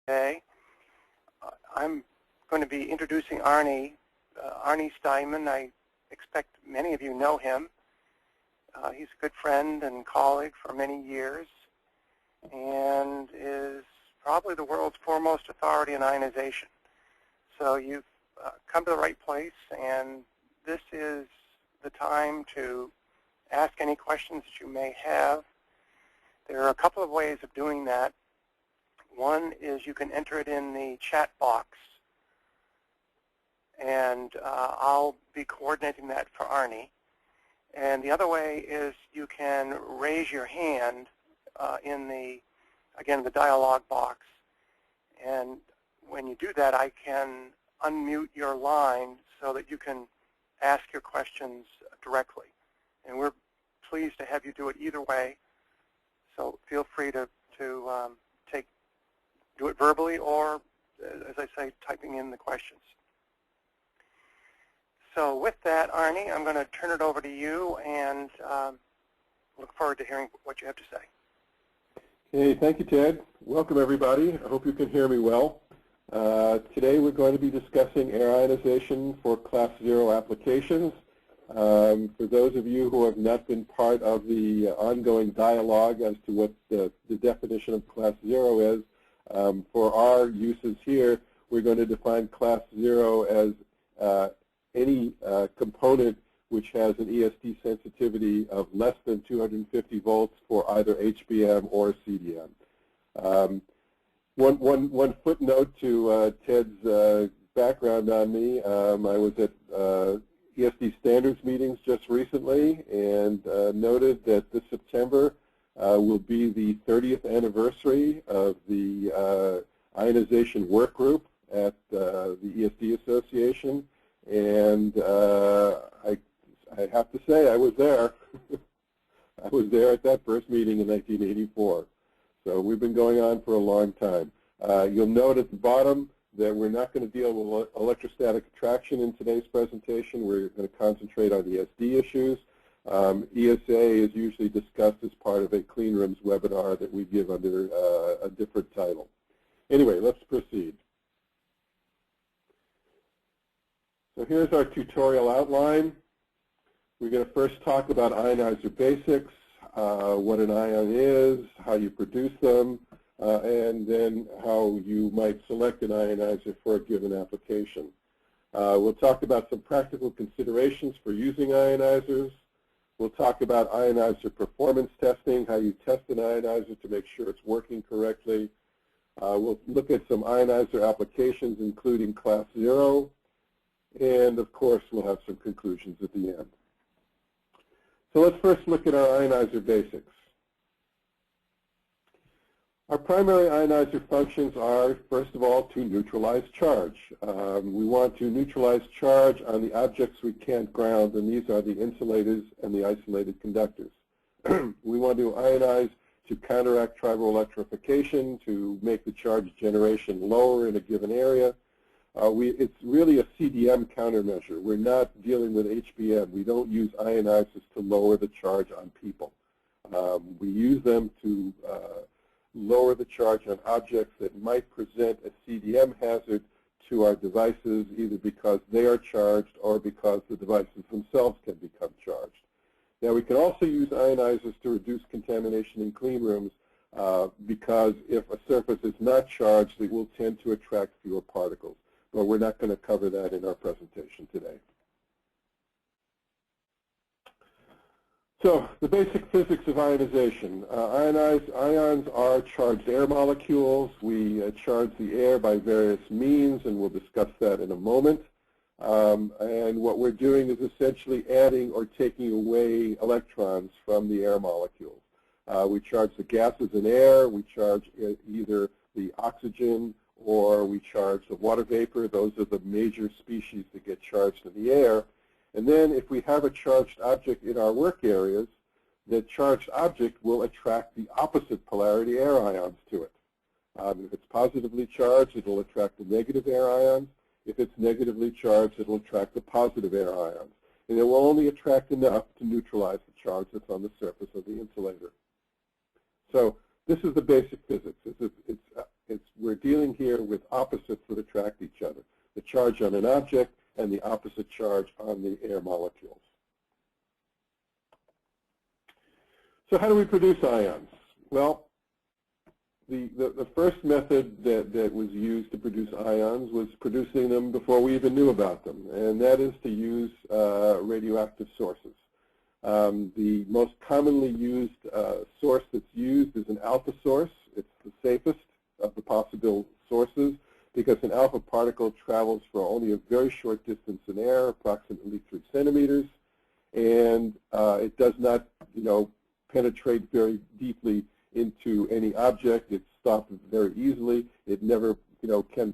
today. I'm going to be introducing Arnie. Arnie Steinman, I expect many of you know him. He's a good friend and colleague for many years and is probably the world's foremost authority in ionization. So you've come to the right place, and this is the time to ask any questions that you may have. There are a couple of ways of doing that. One is you can enter it in the chat box, and I'll be coordinating that for Arnie. And the other way is you can raise your hand in the, again, the dialog box. And when you do that, I can unmute your line so that you can ask your questions directly. And we're pleased to have you do it either way. So feel free to do it verbally or, as I say, typing in the questions. So with that, Arnie, I'm going to turn it over to you and look forward to hearing what you have to say. Hey, thank you, Ted. Welcome, everybody. I hope you can hear me well. Today we're going to be discussing air ionization for Class 0 applications. For those of you who have not been part of the ongoing dialogue as to what the definition of Class 0 is, for our uses here, we're going to define Class 0 as any component which has an ESD sensitivity of less than 250 volts for either HBM or CDM. One footnote to Ted's background on me. I was at ESD standards meetings just recently and noted that this September will be the 30th anniversary of the ionization work group at the ESD Association. And I have to say, I was there. I was there at that first meeting in 1984. So we've been going on for a long time. You'll note at the bottom that we're not going to deal with electrostatic attraction in today's presentation. We're going to concentrate on ESD issues. ESA is usually discussed as part of a clean rooms webinar that we give under a different title. Anyway, let's proceed. So here's our tutorial outline. We're going to first talk about ionizer basics, what an ion is, how you produce them, and then how you might select an ionizer for a given application. We'll talk about some practical considerations for using ionizers. We'll talk about ionizer performance testing, how you test an ionizer to make sure it's working correctly. We'll look at some ionizer applications, including Class 0. And, of course, we'll have some conclusions at the end. So let's first look at our ionizer basics. Our primary ionizer functions are, first of all, to neutralize charge. We want to neutralize charge on the objects we can't ground, and these are the insulators and the isolated conductors. We want to ionize to counteract triboelectrification, to make the charge generation lower in a given area. It's really a CDM countermeasure. We're not dealing with HBM. We don't use ionizers to lower the charge on people. We use them to lower the charge on objects that might present a CDM hazard to our devices, either because they are charged or because the devices themselves can become charged. Now, we can also use ionizers to reduce contamination in clean rooms because if a surface is not charged, it will tend to attract fewer particles. But we're not going to cover that in our presentation today. So the basic physics of ionization. Ions are charged air molecules. We charge the air by various means, and we'll discuss that in a moment. And what we're doing is essentially adding or taking away electrons from the air molecules. We charge the gases in air. We charge either the oxygen or we charge the water vapor. Those are the major species that get charged in the air. And then if we have a charged object in our work areas, the charged object will attract the opposite polarity air ions to it. If it's positively charged, it will attract the negative air ions. If it's negatively charged, it will attract the positive air ions. And it will only attract enough to neutralize the charge that's on the surface of the insulator. So this is the basic physics. We're dealing here here with opposites that attract each other, the charge on an object and the opposite charge on the air molecules. So how do we produce ions? Well, the first method that was used to produce ions was producing them before we even knew about them, and that is to use radioactive sources. The most commonly used source that's used is an alpha source. It's the safest of the possible sources because an alpha particle travels for only a very short distance in air, approximately 3 centimeters, and it does not, penetrate very deeply into any object. It's stopped very easily. It never, can,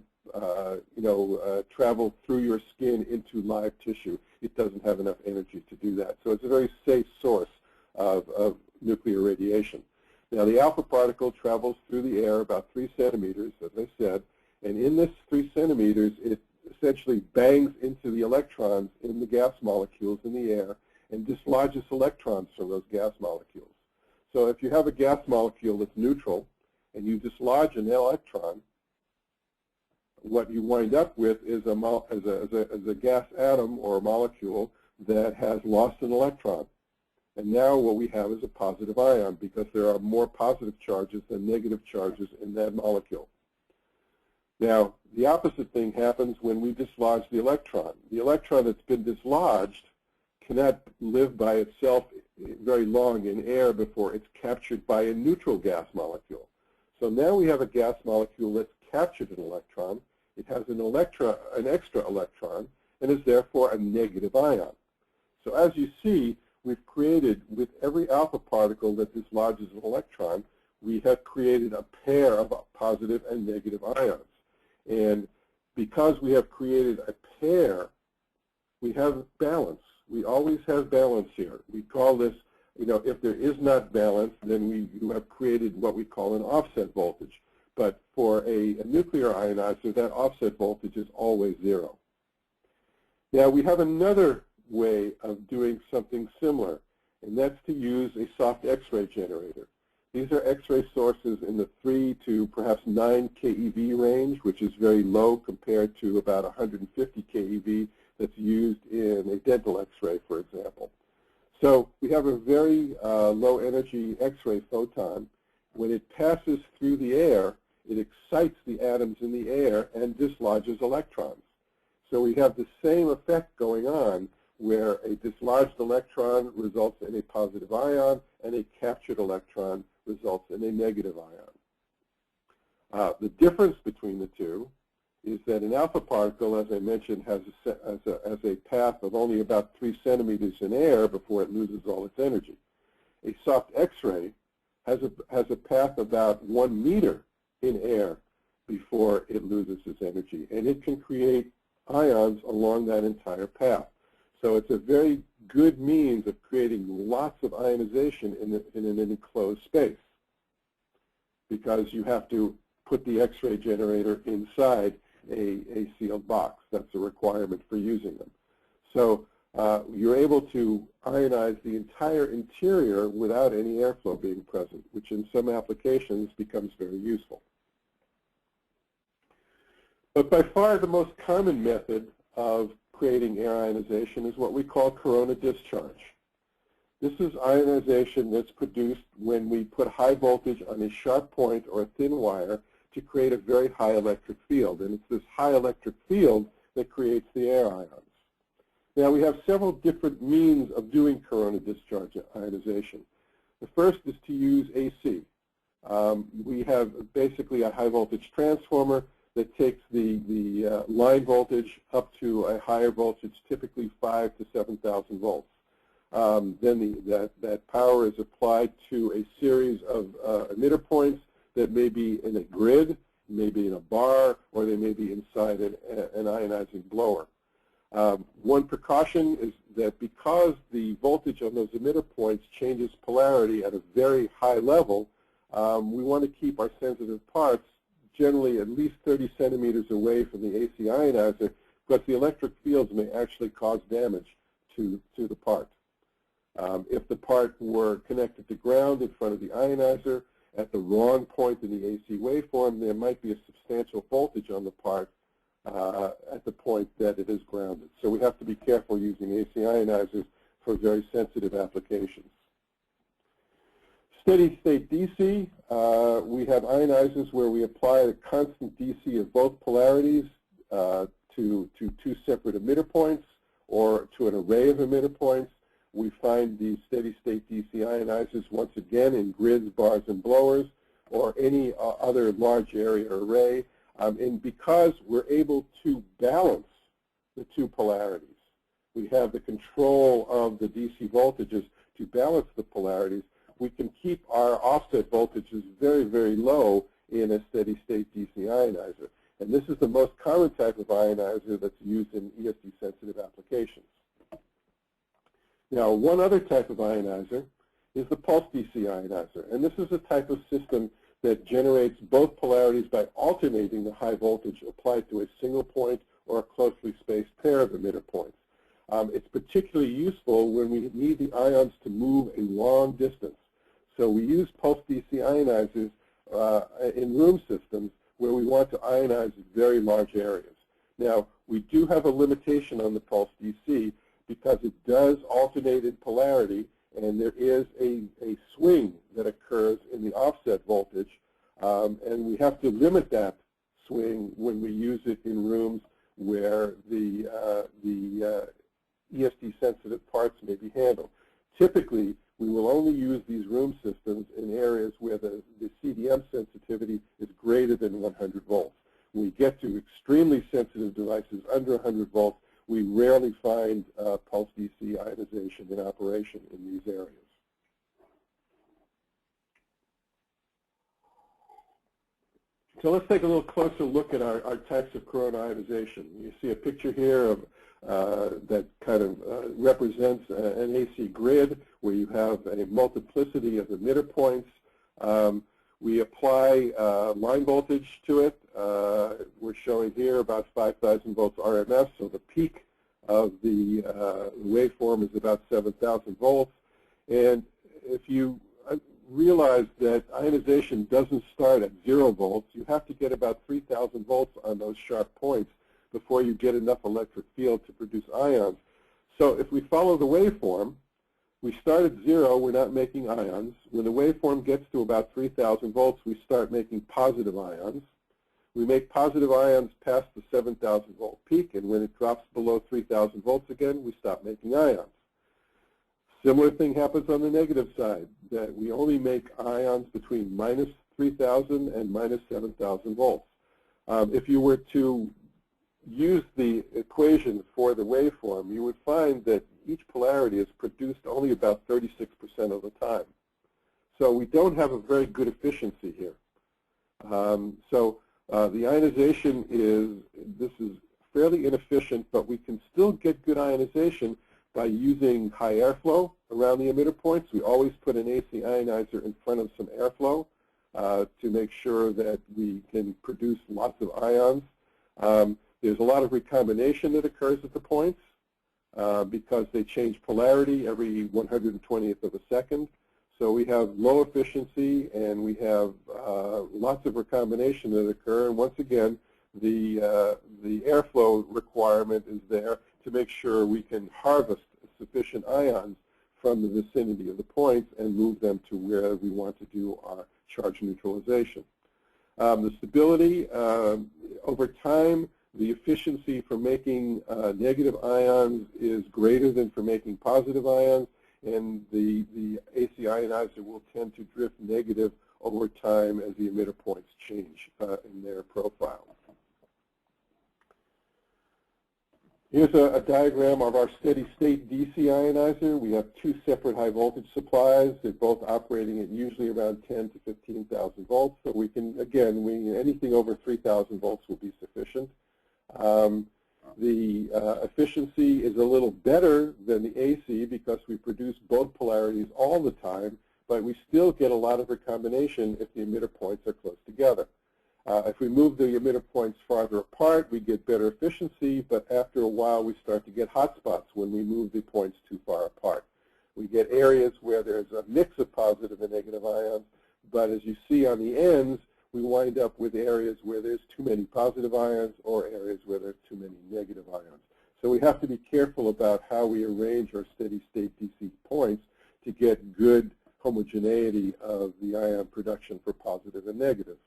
travel through your skin into live tissue. It doesn't have enough energy to do that. So it's a very safe source of nuclear radiation. Now, the alpha particle travels through the air about 3 centimeters, as I said, and in this 3 centimeters, it essentially bangs into the electrons in the gas molecules in the air and dislodges electrons from those gas molecules. So if you have a gas molecule that's neutral and you dislodge an electron, what you wind up with is a gas atom or a molecule that has lost an electron. And now what we have is a positive ion because there are more positive charges than negative charges in that molecule. Now, the opposite thing happens when we dislodge the electron. The electron that's been dislodged cannot live by itself very long in air before it's captured by a neutral gas molecule. So now we have a gas molecule that's captured an electron. It has an extra electron and is therefore a negative ion. So as you see, we've created, with every alpha particle that dislodges an electron, we have created a pair of positive and negative ions. And because we have created a pair, we have balance. We always have balance here. We call this, if there is not balance, then you have created what we call an offset voltage. But for a nuclear ionizer, that offset voltage is always 0. Now, we have another way of doing something similar, and that's to use a soft X-ray generator. These are X-ray sources in the 3 to perhaps 9 keV range, which is very low compared to about 150 keV that's used in a dental X-ray, for example. So we have a very low energy X-ray photon. When it passes through the air, it excites the atoms in the air and dislodges electrons. So we have the same effect going on where a dislodged electron results in a positive ion and a captured electron results in a negative ion. The difference between the two is that an alpha particle, as I mentioned, has a path of only about 3 centimeters in air before it loses all its energy. A soft X-ray has a path about 1 meter in air before it loses its energy, and it can create ions along that entire path. So it's a very good means of creating lots of ionization in an enclosed space because you have to put the X-ray generator inside a sealed box. That's a requirement for using them. So you're able to ionize the entire interior without any airflow being present, which in some applications becomes very useful. But by far the most common method of creating air ionization is what we call corona discharge. This is ionization that's produced when we put high voltage on a sharp point or a thin wire to create a very high electric field. And it's this high electric field that creates the air ions. Now, we have several different means of doing corona discharge ionization. The first is to use AC. We have basically a high voltage transformer that takes the line voltage up to a higher voltage, typically 5,000 to 7,000 volts. Then that power is applied to a series of emitter points that may be in a grid, maybe in a bar, or they may be inside an ionizing blower. One precaution is that because the voltage on those emitter points changes polarity at a very high level, we want to keep our sensitive parts generally at least 30 centimeters away from the AC ionizer because the electric fields may actually cause damage to the part. If the part were connected to ground in front of the ionizer at the wrong point in the AC waveform, there might be a substantial voltage on the part at the point that it is grounded. So we have to be careful using AC ionizers for very sensitive applications. Steady state DC, we have ionizers where we apply a constant DC of both polarities to two separate emitter points or to an array of emitter points. We find these steady state DC ionizers once again in grids, bars, and blowers or any other large area array. And because we're able to balance the two polarities, we have the control of the DC voltages to balance the polarities, we can keep our offset voltages very, very low in a steady-state DC ionizer. And this is the most common type of ionizer that's used in ESD-sensitive applications. Now, one other type of ionizer is the pulse DC ionizer. And this is a type of system that generates both polarities by alternating the high voltage applied to a single point or a closely spaced pair of emitter points. It's particularly useful when we need the ions to move a long distance. So we use pulse DC ionizers in room systems where we want to ionize very large areas. Now, we do have a limitation on the pulse DC because it does alternate in polarity, and there is a swing that occurs in the offset voltage, and we have to limit that swing when we use it in rooms where the ESD-sensitive parts may be handled. Typically, we will only use these room systems in areas where the CDM sensitivity is greater than 100 volts. When we get to extremely sensitive devices under 100 volts, we rarely find pulse DC ionization in operation in these areas. So let's take a little closer look at our types of corona ionization. You see a picture here of that kind of represents an AC grid where you have a multiplicity of emitter points. We apply line voltage to it. We're showing here about 5,000 volts RMS, so the peak of the waveform is about 7,000 volts. And if you realize that ionization doesn't start at 0 volts, you have to get about 3,000 volts on those sharp points before you get enough electric field to produce ions. So if we follow the waveform, we start at 0, we're not making ions. When the waveform gets to about 3,000 volts, we start making positive ions. We make positive ions past the 7,000 volt peak, and when it drops below 3,000 volts again, we stop making ions. Similar thing happens on the negative side, that we only make ions between minus 3,000 and minus 7,000 volts. If you were to use the equation for the waveform, you would find that each polarity is produced only about 36% of the time. So we don't have a very good efficiency here. The ionization this is fairly inefficient, but we can still get good ionization by using high airflow around the emitter points. We always put an AC ionizer in front of some airflow to make sure that we can produce lots of ions. There's a lot of recombination that occurs at the points because they change polarity every 120th of a second. So we have low efficiency, and we have lots of recombination that occur. And once again, the airflow requirement is there to make sure we can harvest sufficient ions from the vicinity of the points and move them to where we want to do our charge neutralization. The stability, over time, the efficiency for making negative ions is greater than for making positive ions, and the AC ionizer will tend to drift negative over time as the emitter points change in their profile. Here's a diagram of our steady-state DC ionizer. We have two separate high-voltage supplies. They're both operating at usually around 10 to 15,000 volts. So we can, again, anything over 3,000 volts will be sufficient. The efficiency is a little better than the AC because we produce both polarities all the time, but we still get a lot of recombination if the emitter points are close together. If we move the emitter points farther apart, we get better efficiency, but after a while we start to get hot spots when we move the points too far apart. We get areas where there's a mix of positive and negative ions, but as you see on the ends, we wind up with areas where there's too many positive ions or areas where there's too many negative ions. So we have to be careful about how we arrange our steady-state DC points to get good homogeneity of the ion production for positive and negative.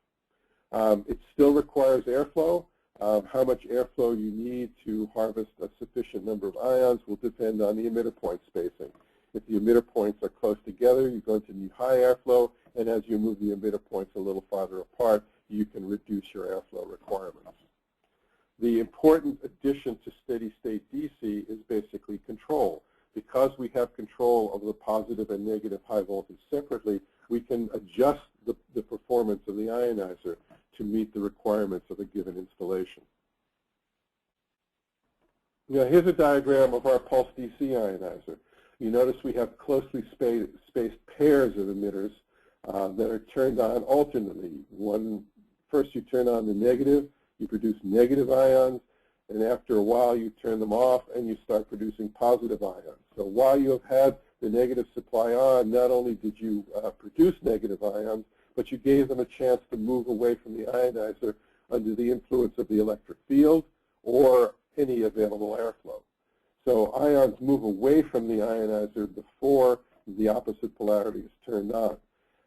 It still requires airflow. How much airflow you need to harvest a sufficient number of ions will depend on the emitter point spacing. If the emitter points are close together, you're going to need high airflow, and as you move the emitter points a little farther apart, you can reduce your airflow requirements. The important addition to steady-state DC is basically control. Because we have control of the positive and negative high voltage separately, we can adjust the performance of the ionizer to meet the requirements of a given installation. Now, here's a diagram of our pulse DC ionizer. You notice we have closely spaced pairs of emitters that are turned on alternately. First you turn on the negative, you produce negative ions, and after a while you turn them off and you start producing positive ions. So while you have had the negative supply on, not only did you produce negative ions, but you gave them a chance to move away from the ionizer under the influence of the electric field or any available airflow. So ions move away from the ionizer before the opposite polarity is turned on.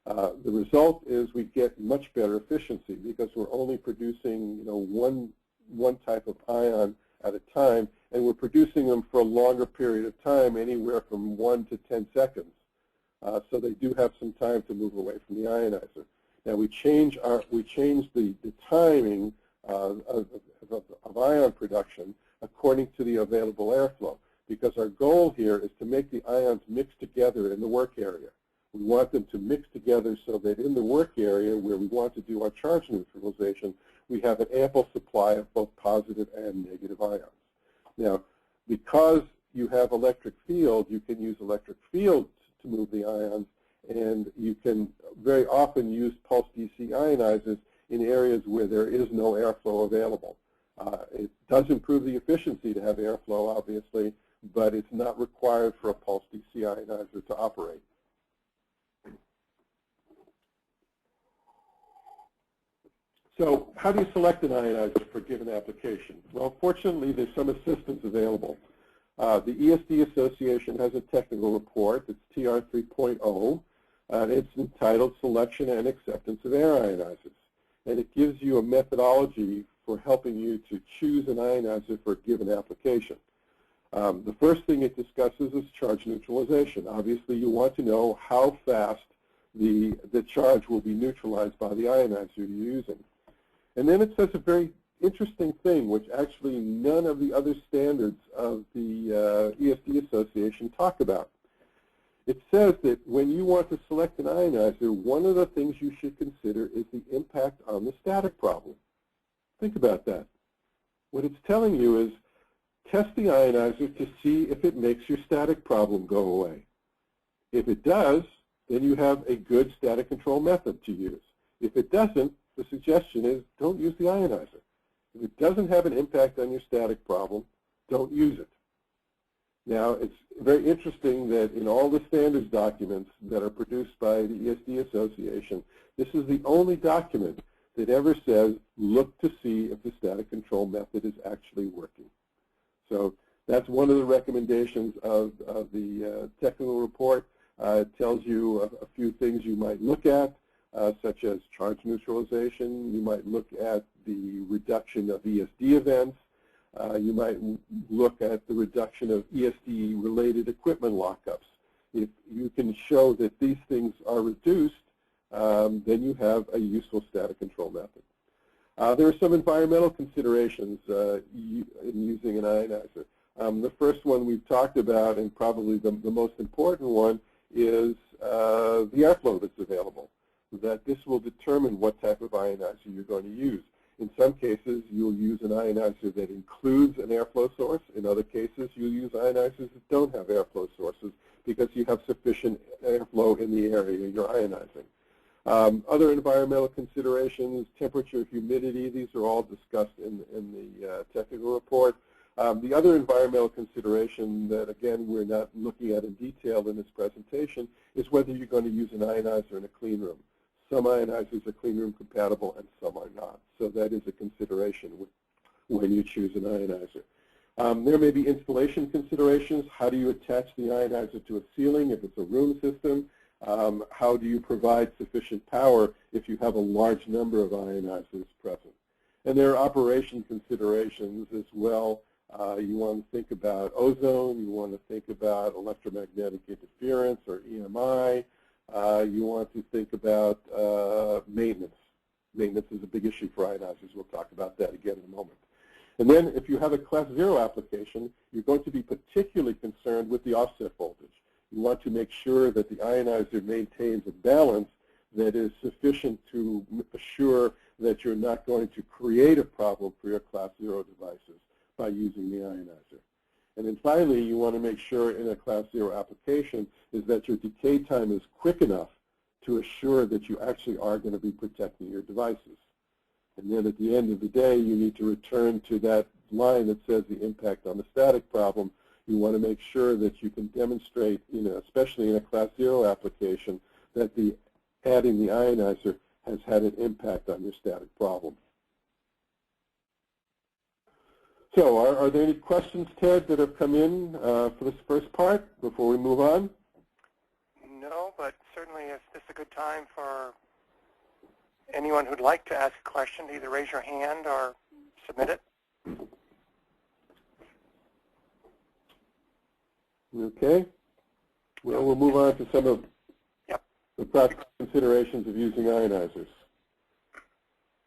The result is we get much better efficiency because we're only producing one type of ion at a time, and we're producing them for a longer period of time, anywhere from 1 to 10 seconds. So they do have some time to move away from the ionizer. Now we change the timing of ion production according to the available airflow, because our goal here is to make the ions mix together in the work area. We want them to mix together so that in the work area where we want to do our charge neutralization, we have an ample supply of both positive and negative ions. Now, because you have electric field, you can use electric field to move the ions, and you can very often use pulse DC ionizers in areas where there is no airflow available. It does improve the efficiency to have airflow, obviously, but it's not required for a pulse DC ionizer to operate. So how do you select an ionizer for a given application? Well, fortunately, there's some assistance available. The ESD Association has a technical report. It's TR 3.0, and it's entitled Selection and Acceptance of Air Ionizers. And it gives you a methodology for helping you to choose an ionizer for a given application. The first thing it discusses is charge neutralization. Obviously, you want to know how fast the charge will be neutralized by the ionizer you're using. And then it says a very interesting thing, which actually none of the other standards of the ESD Association talk about. It says that when you want to select an ionizer, one of the things you should consider is the impact on the static problem. Think about that. What it's telling you is test the ionizer to see if it makes your static problem go away. If it does, then you have a good static control method to use. If it doesn't, the suggestion is don't use the ionizer. If it doesn't have an impact on your static problem, don't use it. Now, it's very interesting that in all the standards documents that are produced by the ESD Association, this is the only document that ever says, look to see if the static control method is actually working. So that's one of the recommendations of the technical report. It tells you a few things you might look at, such as charge neutralization. You might look at the reduction of ESD events. You might look at the reduction of ESD-related equipment lockups. If you can show that these things are reduced, then you have a useful static control method. There are some environmental considerations in using an ionizer. The first one we've talked about, and probably the most important one, is the airflow that's available. That this will determine what type of ionizer you're going to use. In some cases, you'll use an ionizer that includes an airflow source. In other cases, you'll use ionizers that don't have airflow sources because you have sufficient airflow in the area you're ionizing. Other environmental considerations, temperature, humidity, these are all discussed in the technical report. The other environmental consideration that, again, we're not looking at in detail in this presentation is whether you're going to use an ionizer in a clean room. Some ionizers are clean room compatible and some are not. So that is a consideration when you choose an ionizer. There may be installation considerations. How do you attach the ionizer to a ceiling if it's a room system? How do you provide sufficient power if you have a large number of ionizers present? And there are operation considerations as well. You want to think about ozone. You want to think about electromagnetic interference or EMI. You want to think about maintenance. Maintenance is a big issue for ionizers. We'll talk about that again in a moment. And then if you have a Class 0 application, you're going to be particularly concerned with the offset voltage. You want to make sure that the ionizer maintains a balance that is sufficient to assure that you're not going to create a problem for your Class 0 devices by using the ionizer. And then finally, you want to make sure in a Class 0 application is that your decay time is quick enough to assure that you actually are going to be protecting your devices. And then at the end of the day, you need to return to that line that says the impact on the static problem. You want to make sure that you can demonstrate, especially in a Class 0 application, that adding the ionizer has had an impact on your static problem. So are there any questions, Ted, that have come in for this first part before we move on? No, but certainly if this is a good time for anyone who'd like to ask a question, either raise your hand or submit it. Okay. Well, we'll move on to some of the practical considerations of using ionizers.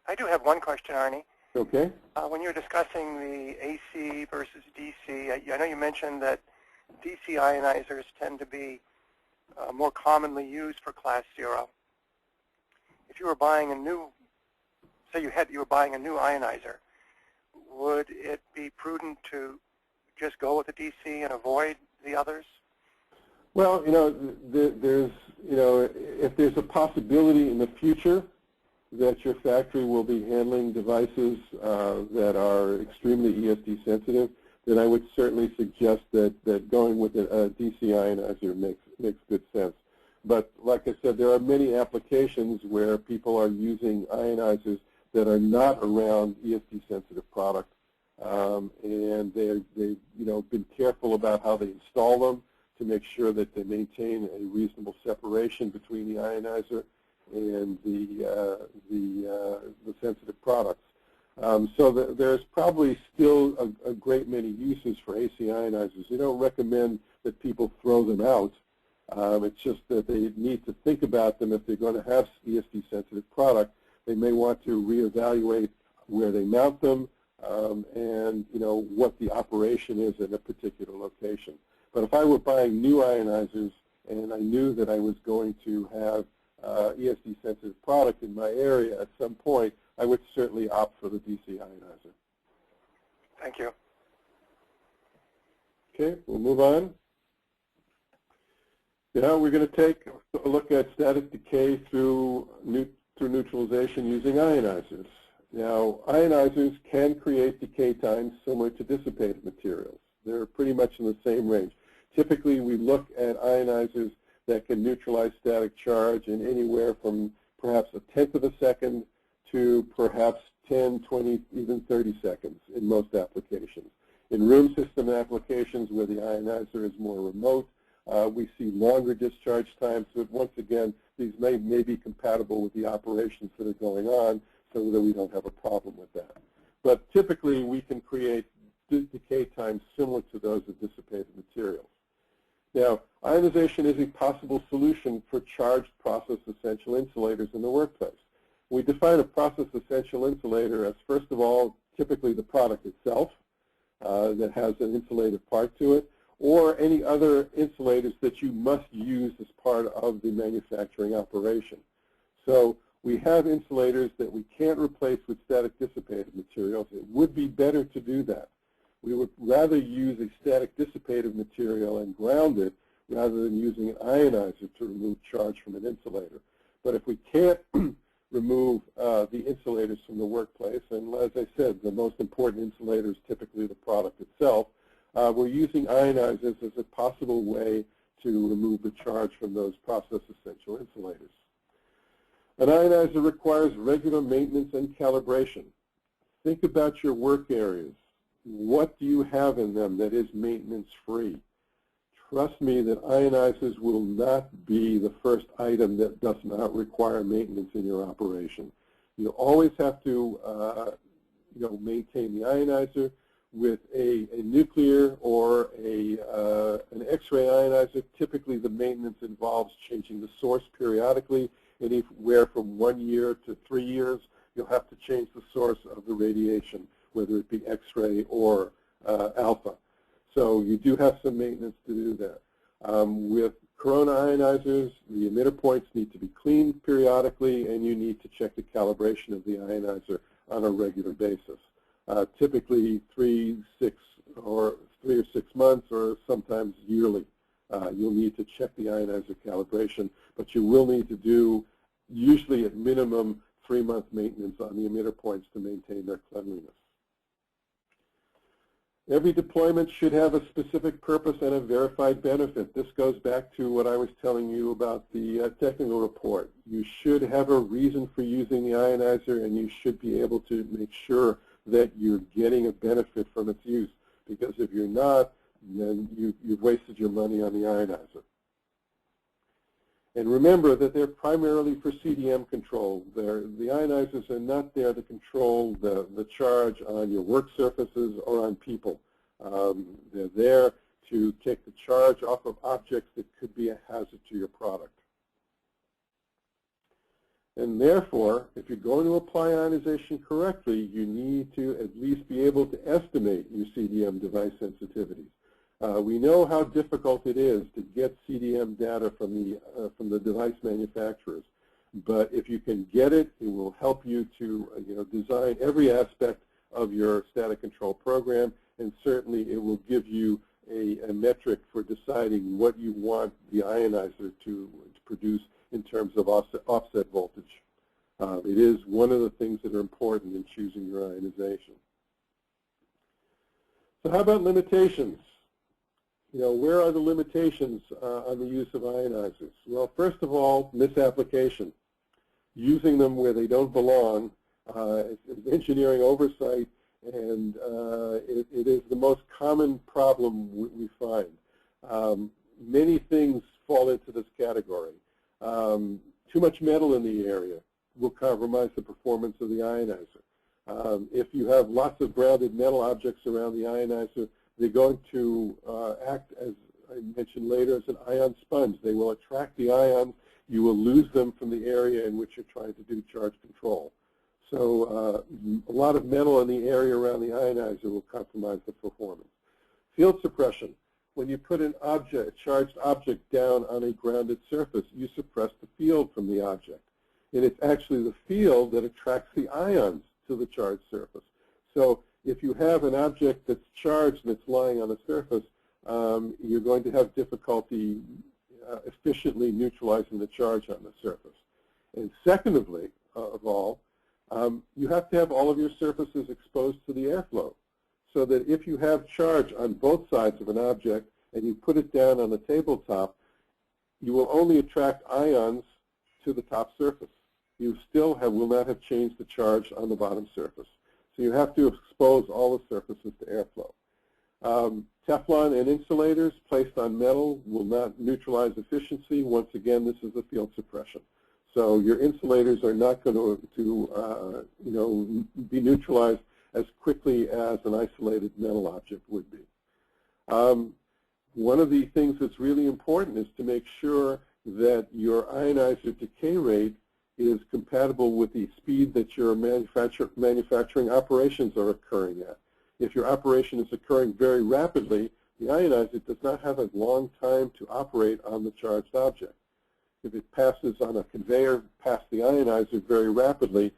I do have one question, Arnie. Okay. When you were discussing the AC versus DC, I know you mentioned that DC ionizers tend to be more commonly used for Class 0. If you were buying a new, say you were buying a new ionizer, would it be prudent to just go with the DC and avoid the others? Well, there's, if there's a possibility in the future that your factory will be handling devices that are extremely ESD sensitive, then I would certainly suggest that going with a DC ionizer makes good sense. But like I said, there are many applications where people are using ionizers that are not around ESD-sensitive products, and they've been careful about how they install them to make sure that they maintain a reasonable separation between the ionizer and the sensitive products. So there's probably still a great many uses for AC ionizers. We don't recommend that people throw them out. It's just that they need to think about them if they're going to have ESD-sensitive product. They may want to reevaluate where they mount them and what the operation is in a particular location. But if I were buying new ionizers and I knew that I was going to have ESD-sensitive product in my area at some point, I would certainly opt for the DC ionizer. Thank you. Okay, we'll move on. Now we're going to take a look at static decay through neutralization using ionizers. Now, ionizers can create decay times similar to dissipated materials. They're pretty much in the same range. Typically, we look at ionizers that can neutralize static charge in anywhere from perhaps 1/10 of a second to perhaps 10, 20, even 30 seconds in most applications. In room system applications where the ionizer is more remote, we see longer discharge times. So once again, these may be compatible with the operations that are going on so that we don't have a problem with that. But typically, we can create decay times similar to those of dissipated materials. Now, ionization is a possible solution for charged process essential insulators in the workplace. We define a process essential insulator as, first of all, typically the product itself that has an insulative part to it, or any other insulators that you must use as part of the manufacturing operation. So we have insulators that we can't replace with static dissipated materials. It would be better to do that. We would rather use a static dissipative material and ground it rather than using an ionizer to remove charge from an insulator. But if we can't remove the insulators from the workplace, and as I said, the most important insulator is typically the product itself, we're using ionizers as a possible way to remove the charge from those process essential insulators. An ionizer requires regular maintenance and calibration. Think about your work areas. What do you have in them that is maintenance-free? Trust me that ionizers will not be the first item that does not require maintenance in your operation. You always have to maintain the ionizer with a nuclear or an X-ray ionizer. Typically the maintenance involves changing the source periodically, anywhere from 1 year to 3 years. You'll have to change the source of the radiation, whether it be X-ray or alpha. So you do have some maintenance to do that. With corona ionizers, the emitter points need to be cleaned periodically, and you need to check the calibration of the ionizer on a regular basis. Typically 3 or 6 months, or sometimes yearly. You'll need to check the ionizer calibration, but you will need to do, usually at minimum, 3-month maintenance on the emitter points to maintain their cleanliness. Every deployment should have a specific purpose and a verified benefit. This goes back to what I was telling you about the technical report. You should have a reason for using the ionizer, and you should be able to make sure that you're getting a benefit from its use, because if you're not, then you've wasted your money on the ionizer. And remember that they're primarily for CDM control. The ionizers are not there to control the charge on your work surfaces or on people. They're there to take the charge off of objects that could be a hazard to your product. And therefore, if you're going to apply ionization correctly, you need to at least be able to estimate your CDM device sensitivities. We know how difficult it is to get CDM data from the device manufacturers, but if you can get it, it will help you to design every aspect of your static control program, and certainly it will give you a metric for deciding what you want the ionizer to produce in terms of offset voltage. It is one of the things that are important in choosing your ionization. So how about limitations? Where are the limitations on the use of ionizers? Well, first of all, misapplication. Using them where they don't belong is engineering oversight, and it is the most common problem we find. Many things fall into this category. Too much metal in the area will compromise the performance of the ionizer. If you have lots of grounded metal objects around the ionizer, they're going to act, as I mentioned later, as an ion sponge. They will attract the ions. You will lose them from the area in which you're trying to do charge control. So a lot of metal in the area around the ionizer will compromise the performance. Field suppression. When you put an object, a charged object down on a grounded surface, you suppress the field from the object. And it's actually the field that attracts the ions to the charged surface. So if you have an object that's charged and it's lying on a surface, you're going to have difficulty efficiently neutralizing the charge on the surface. And secondly, of all, you have to have all of your surfaces exposed to the airflow, so that if you have charge on both sides of an object and you put it down on the tabletop, you will only attract ions to the top surface. You still will not have changed the charge on the bottom surface. So you have to expose all the surfaces to airflow. Teflon and insulators placed on metal will not neutralize efficiency. Once again, this is the field suppression. So your insulators are not going to be neutralized as quickly as an isolated metal object would be. One of the things that's really important is to make sure that your ionizer decay rate is compatible with the speed that your manufacturing operations are occurring at. If your operation is occurring very rapidly, the ionizer does not have a long time to operate on the charged object. If it passes on a conveyor past the ionizer very rapidly,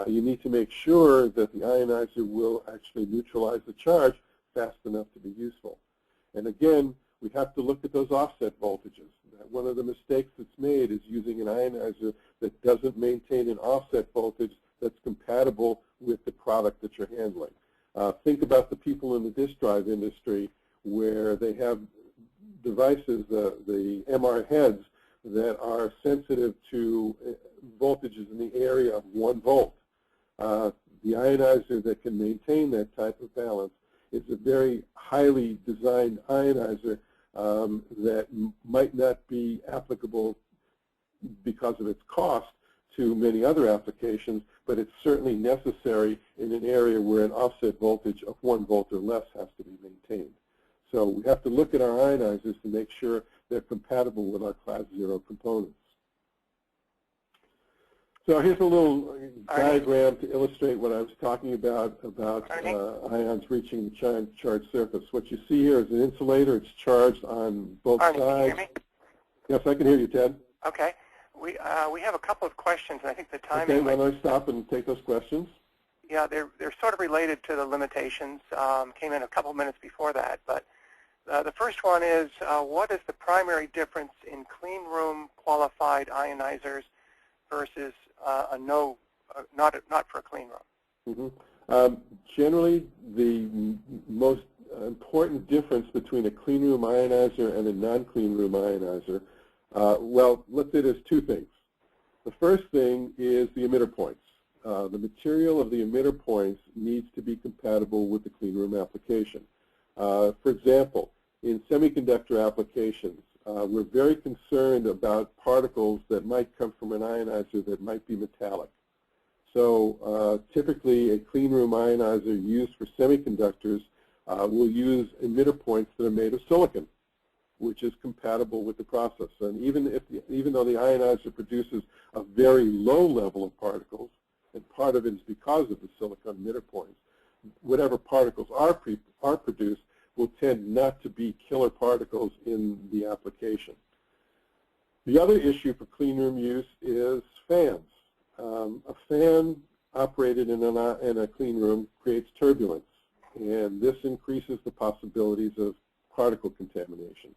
you need to make sure that the ionizer will actually neutralize the charge fast enough to be useful. And again, we have to look at those offset voltages. One of the mistakes that's made is using an ionizer that doesn't maintain an offset voltage that's compatible with the product that you're handling. Think about the people in the disk drive industry where they have devices, the MR heads, that are sensitive to voltages in the area of 1 volt. The ionizer that can maintain that type of balance is a very highly designed ionizer that might not be applicable because of its cost to many other applications, but it's certainly necessary in an area where an offset voltage of 1 volt or less has to be maintained. So we have to look at our ionizers to make sure they're compatible with our class 0 components. So here's a little diagram to illustrate what I was talking about ions reaching the charged surface. What you see here is an insulator. It's charged on both sides. Can you hear me? Yes, I can hear you, Ted. Okay. We have a couple of questions, and I think the timing. Okay, why don't I stop and take those questions? Yeah, they're sort of related to the limitations. Came in a couple minutes before that, but the first one is what is the primary difference in clean room qualified ionizers versus not for a clean room? Mm-hmm. Generally, the most important difference between a clean room ionizer and a non-clean room ionizer, well, let's say there's 2 things. The first thing is the emitter points. The material of the emitter points needs to be compatible with the clean room application. For example, in semiconductor applications, we're very concerned about particles that might come from an ionizer that might be metallic. So typically a clean room ionizer used for semiconductors will use emitter points that are made of silicon, which is compatible with the process. And even though the ionizer produces a very low level of particles, and part of it is because of the silicon emitter points, whatever particles are produced will tend not to be killer particles in the application. The other issue for clean room use is fans. A fan operated in a clean room creates turbulence, and this increases the possibilities of particle contamination.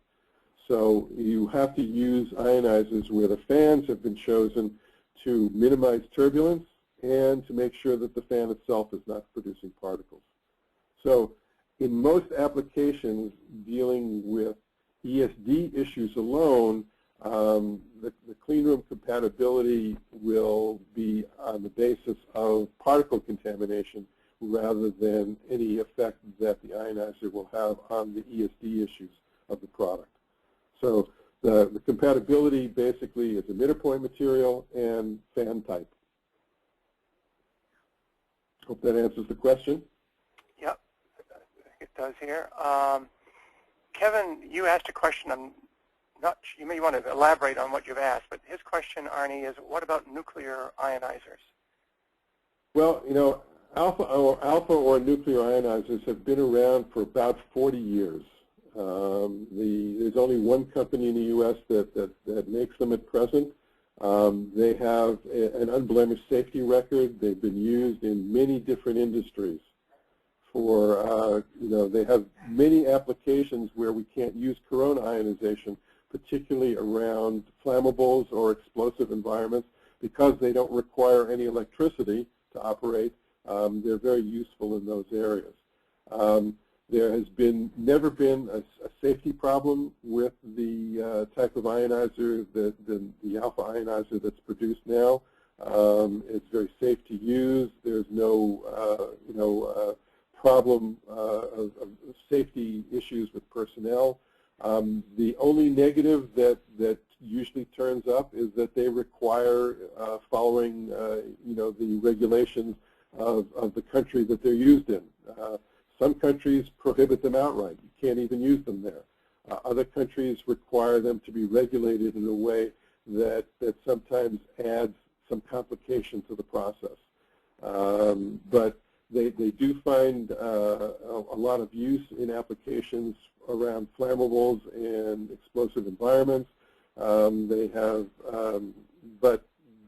So you have to use ionizers where the fans have been chosen to minimize turbulence and to make sure that the fan itself is not producing particles. So in most applications dealing with ESD issues alone, the clean room compatibility will be on the basis of particle contamination rather than any effect that the ionizer will have on the ESD issues of the product. So the compatibility basically is emitter point material and fan type. Hope that answers the question. Yep, it does here. Kevin, you asked a question. You may want to elaborate on what you've asked, but his question, Arnie, is what about nuclear ionizers? Well, you know, alpha or nuclear ionizers have been around for about 40 years. There's only one company in the U.S. that makes them at present. They have an unblemished safety record. They've been used in many different industries. They have many applications where we can't use corona ionization, particularly around flammables or explosive environments, because they don't require any electricity to operate. They're very useful in those areas. There has never been a safety problem with the type of ionizer, the alpha ionizer that's produced now. It's very safe to use. There's no problem of safety issues with personnel. The only negative that usually turns up is that they require following the regulations of the country that they're used in. Some countries prohibit them outright. You can't even use them there. Other countries require them to be regulated in a way that sometimes adds some complication to the process. But they do find a lot of use in applications around flammables and explosive environments. But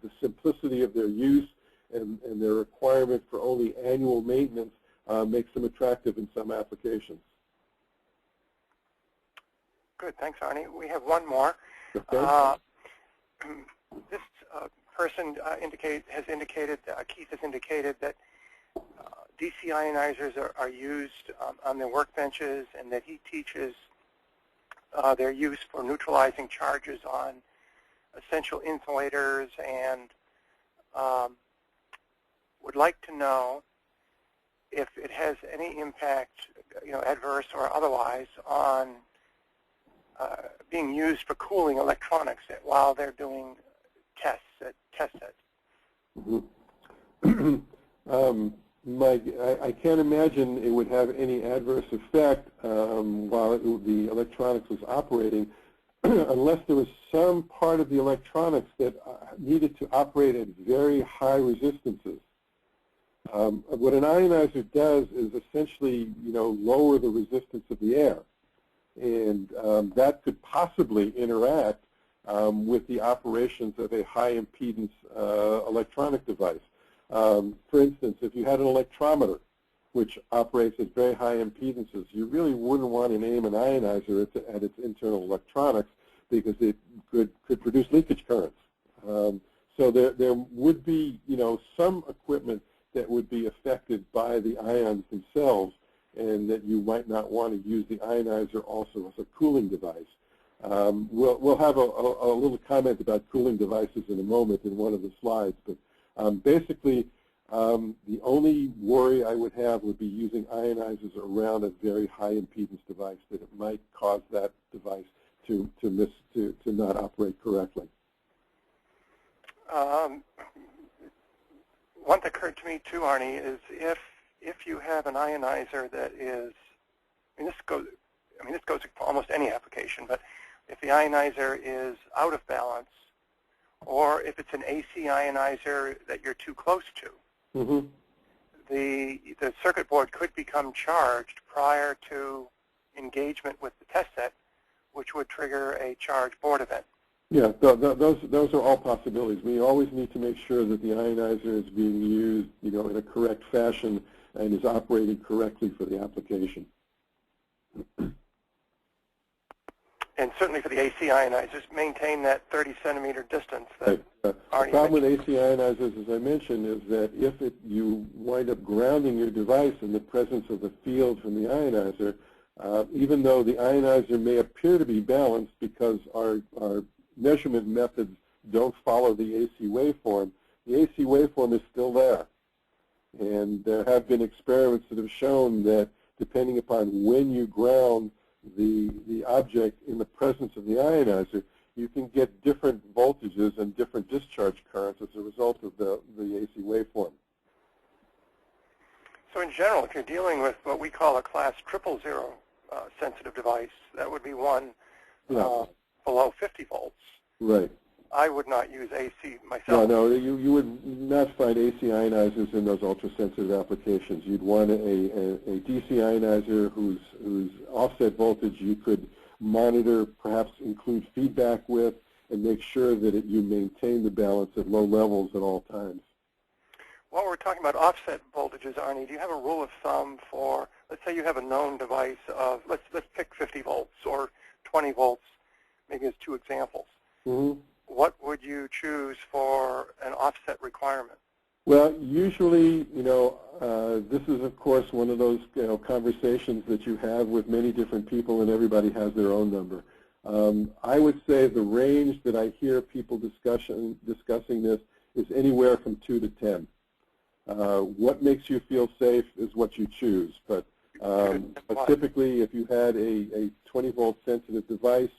the simplicity of their use and their requirement for only annual maintenance makes them attractive in some applications. Good, thanks, Arnie. We have one more. Okay. This person Keith has indicated that DC ionizers are used on their workbenches, and that he teaches their use for neutralizing charges on essential insulators and would like to know if it has any impact, adverse or otherwise, on being used for cooling electronics while they're doing tests at test sets. Mm-hmm. I can't imagine it would have any adverse effect while the electronics was operating unless there was some part of the electronics that needed to operate at very high resistances. What an ionizer does is essentially, lower the resistance of the air. And that could possibly interact with the operations of a high impedance electronic device. For instance, if you had an electrometer which operates at very high impedances, you really wouldn't want to aim an ionizer at its internal electronics because it could produce leakage currents. So there would be, some equipment that would be affected by the ions themselves, and that you might not want to use the ionizer also as a cooling device. We'll have a little comment about cooling devices in a moment in one of the slides, but basically the only worry I would have would be using ionizers around a very high impedance device, that it might cause that device to not operate correctly. One that occurred to me too, Arnie, is if you have an ionizer that is, this goes for almost any application, but if the ionizer is out of balance, or if it's an AC ionizer that you're too close to, mm-hmm. the circuit board could become charged prior to engagement with the test set, which would trigger a charge board event. Yeah, those are all possibilities. We always need to make sure that the ionizer is being used, in a correct fashion and is operating correctly for the application. And certainly for the AC ionizers, maintain that 30-centimeter distance that The problem with AC ionizers, as I mentioned, is that if you wind up grounding your device in the presence of the field from the ionizer, even though the ionizer may appear to be balanced because our measurement methods don't follow the AC waveform, the AC waveform is still there. And there have been experiments that have shown that depending upon when you ground the object in the presence of the ionizer, you can get different voltages and different discharge currents as a result of the AC waveform. So in general, if you're dealing with what we call a class 000 sensitive device, that would be one below 50 volts. Right. I would not use AC myself. No, you would not find AC ionizers in those ultra-sensitive applications. You'd want a DC ionizer whose offset voltage you could monitor, perhaps include feedback with, and make sure that you maintain the balance at low levels at all times. While we're talking about offset voltages, Arnie, do you have a rule of thumb for, let's say you have a known device of, let's pick 50 volts or 20 volts, maybe as two examples. Mm-hmm. What would you choose for an offset requirement? Well, usually, this is, of course, one of those conversations that you have with many different people, and everybody has their own number. I would say the range that I hear people discussing this is anywhere from 2 to 10. What makes you feel safe is what you choose. But typically, if you had a 20-volt sensitive device,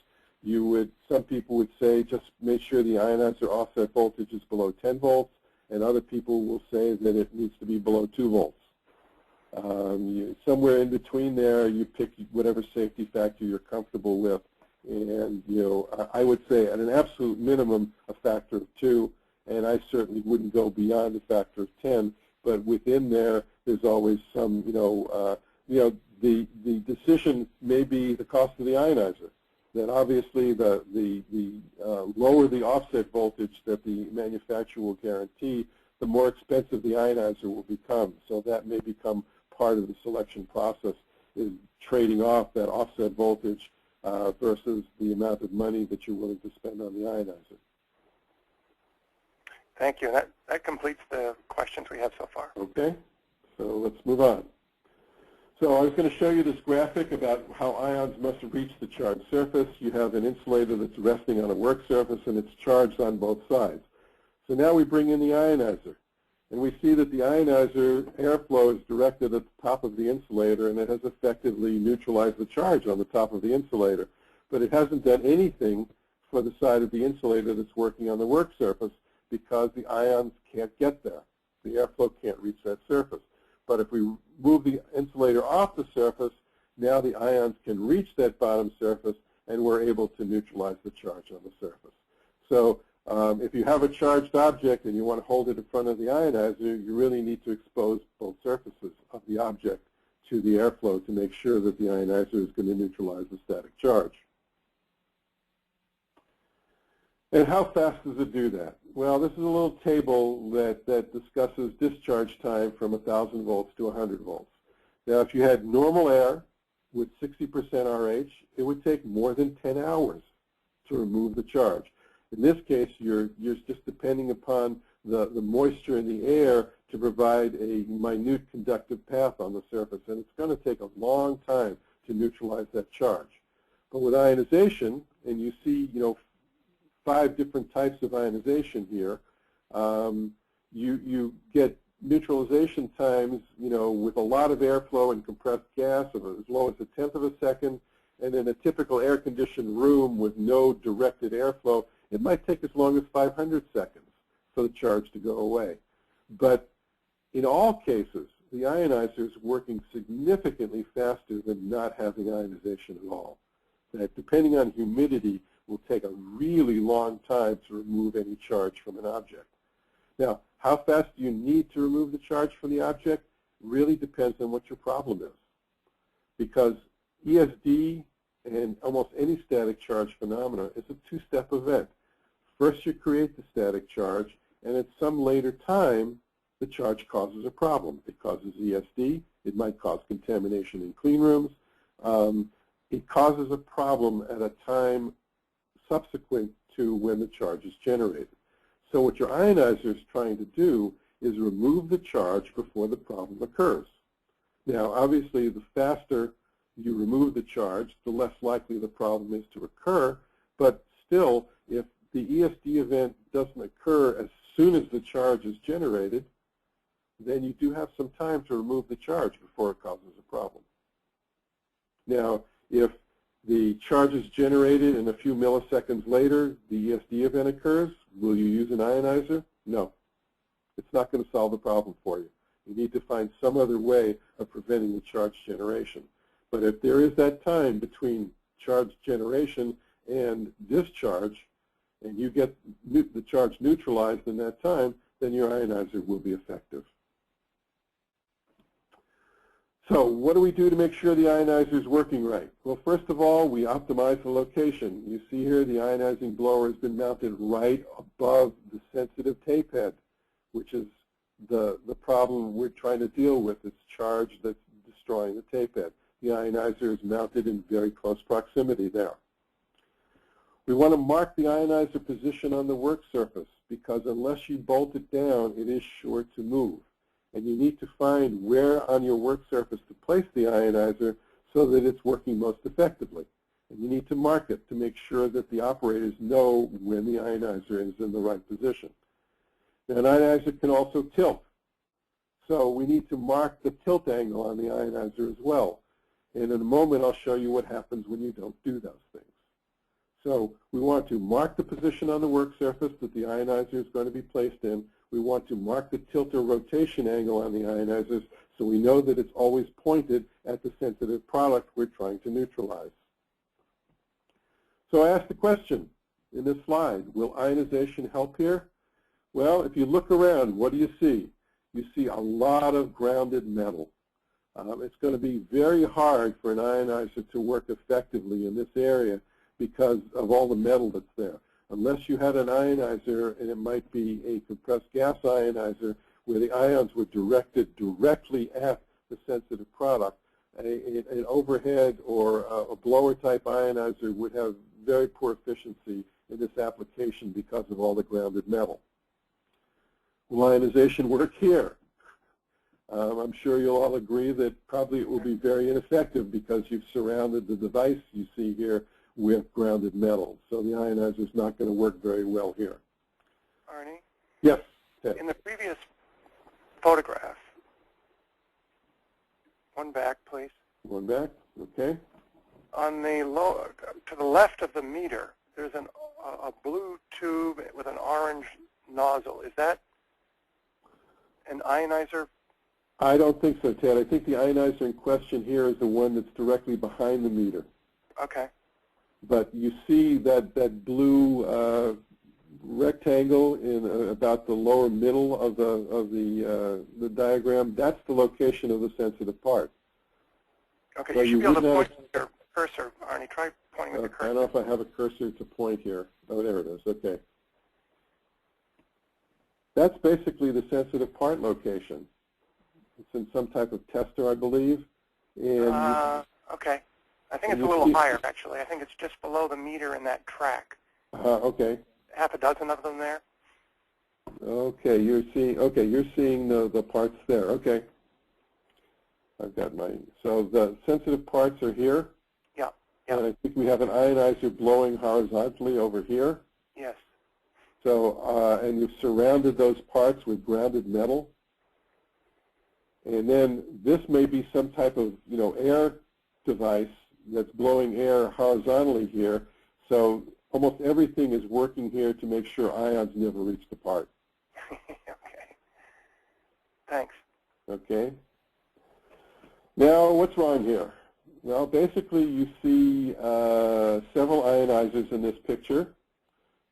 some people would say just make sure the ionizer offset voltage is below 10 volts, and other people will say that it needs to be below 2 volts. Somewhere in between there, you pick whatever safety factor you're comfortable with. And I would say at an absolute minimum a factor of 2, and I certainly wouldn't go beyond a factor of 10. But within there's always some, the decision may be the cost of the ionizer. That obviously the lower the offset voltage that the manufacturer will guarantee, the more expensive the ionizer will become. So that may become part of the selection process, is trading off that offset voltage versus the amount of money that you're willing to spend on the ionizer. Thank you. That completes the questions we have so far. Okay, so let's move on. So I was going to show you this graphic about how ions must reach the charged surface. You have an insulator that's resting on a work surface, and it's charged on both sides. So now we bring in the ionizer. And we see that the ionizer airflow is directed at the top of the insulator, and it has effectively neutralized the charge on the top of the insulator. But it hasn't done anything for the side of the insulator that's working on the work surface because the ions can't get there. The airflow can't reach that surface. But if we move the insulator off the surface, now the ions can reach that bottom surface, and we're able to neutralize the charge on the surface. So if you have a charged object and you want to hold it in front of the ionizer, you really need to expose both surfaces of the object to the airflow to make sure that the ionizer is going to neutralize the static charge. And how fast does it do that? Well, this is a little table that discusses discharge time from 1,000 volts to 100 volts. Now, if you had normal air with 60% RH, it would take more than 10 hours to remove the charge. In this case, you're just depending upon the moisture in the air to provide a minute conductive path on the surface, and it's going to take a long time to neutralize that charge. But with ionization, and you see, 5 different types of ionization here, you get neutralization times, with a lot of airflow and compressed gas of as low as 1/10 of a second, and in a typical air-conditioned room with no directed airflow, it might take as long as 500 seconds for the charge to go away. But in all cases, the ionizer is working significantly faster than not having ionization at all. That, depending on humidity, will take a really long time to remove any charge from an object. Now, how fast do you need to remove the charge from the object? Really depends on what your problem is. Because ESD and almost any static charge phenomena is a 2-step event. First, you create the static charge, and at some later time, the charge causes a problem. It causes ESD. It might cause contamination in clean rooms. It causes a problem at a time subsequent to when the charge is generated. So what your ionizer is trying to do is remove the charge before the problem occurs. Now, obviously, the faster you remove the charge, the less likely the problem is to occur, but still, if the ESD event doesn't occur as soon as the charge is generated, then you do have some time to remove the charge before it causes a problem. Now, if the charge is generated and a few milliseconds later the ESD event occurs, will you use an ionizer? No. It's not going to solve the problem for you. You need to find some other way of preventing the charge generation. But if there is that time between charge generation and discharge, and you get the charge neutralized in that time, then your ionizer will be effective. So what do we do to make sure the ionizer is working right? Well, first of all, we optimize the location. You see here the ionizing blower has been mounted right above the sensitive tape head, which is the problem we're trying to deal with, this charge that's destroying the tape head. The ionizer is mounted in very close proximity there. We want to mark the ionizer position on the work surface because unless you bolt it down, it is sure to move. And you need to find where on your work surface to place the ionizer so that it's working most effectively. And you need to mark it to make sure that the operators know when the ionizer is in the right position. Now, an ionizer can also tilt. So we need to mark the tilt angle on the ionizer as well. And in a moment, I'll show you what happens when you don't do those things. So we want to mark the position on the work surface that the ionizer is going to be placed in. We want to mark the tilt or rotation angle on the ionizers so we know that it's always pointed at the sensitive product we're trying to neutralize. So I asked the question in this slide, will ionization help here? Well, if you look around, what do you see? You see a lot of grounded metal. It's going to be very hard for an ionizer to work effectively in this area because of all the metal that's there. Unless you had an ionizer, and it might be a compressed gas ionizer, where the ions were directed directly at the sensitive product, an overhead or a blower-type ionizer would have very poor efficiency in this application because of all the grounded metal. Will ionization work here? I'm sure you'll all agree that probably it will be very ineffective because you've surrounded the device you see here with grounded metal. So the ionizer is not going to work very well here. Arnie? Yes. In the previous photograph, one back, please. One back. Okay. On the lower, to the left of the meter, there's a blue tube with an orange nozzle. Is that an ionizer? I don't think so, Ted. I think the ionizer in question here is the one that's directly behind the meter. Okay. But you see that blue rectangle in about the lower middle of the diagram. That's the location of the sensitive part. Okay. So you should be able to point not, your cursor, Arnie. Try pointing with the cursor. I don't know if I have a cursor to point here. Oh, there it is. Okay. That's basically the sensitive part location. It's in some type of tester, I believe. And okay. I think it's a little higher, actually. I think it's just below the meter in that track. Okay. Half a dozen of them there. Okay, you're seeing the parts there. Okay. I've got so the sensitive parts are here. Yeah. And I think we have an ionizer blowing horizontally over here. Yes. So, and you've surrounded those parts with grounded metal. And then this may be some type of, air device that's blowing air horizontally here. So almost everything is working here to make sure ions never reach the part. Okay. Thanks. Okay. Now, what's wrong here? Well, basically, you see several ionizers in this picture.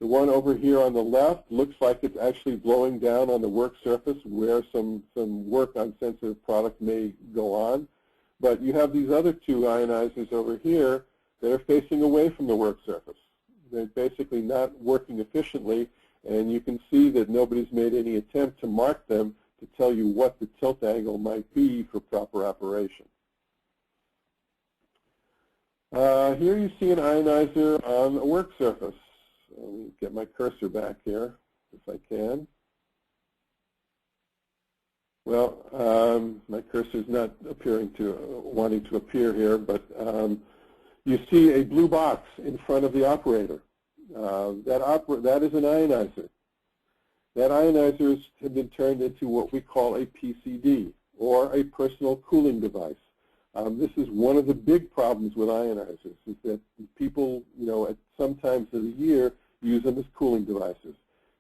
The one over here on the left looks like it's actually blowing down on the work surface where some work on sensitive product may go on. But you have these other two ionizers over here that are facing away from the work surface. They're basically not working efficiently, and you can see that nobody's made any attempt to mark them to tell you what the tilt angle might be for proper operation. Here you see an ionizer on a work surface. Let me get my cursor back here, if I can. Well, my cursor is not wanting to appear here, but you see a blue box in front of the operator. That is an ionizer. That ionizer has been turned into what we call a PCD, or a personal cooling device. This is one of the big problems with ionizers, is that people, at some times of the year, use them as cooling devices.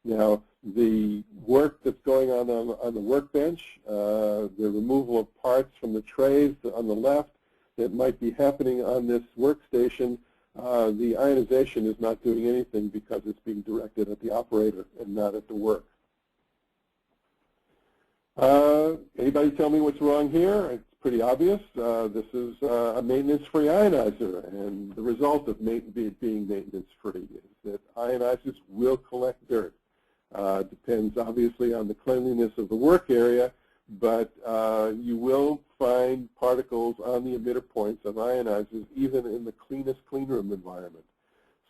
Now, the work that's going on the workbench, the removal of parts from the trays on the left that might be happening on this workstation, the ionization is not doing anything because it's being directed at the operator and not at the work. Anybody tell me what's wrong here? It's pretty obvious. This is a maintenance-free ionizer, and the result of being maintenance-free is that ionizers will collect dirt. Depends obviously on the cleanliness of the work area, but you will find particles on the emitter points of ionizers even in the cleanest cleanroom environment.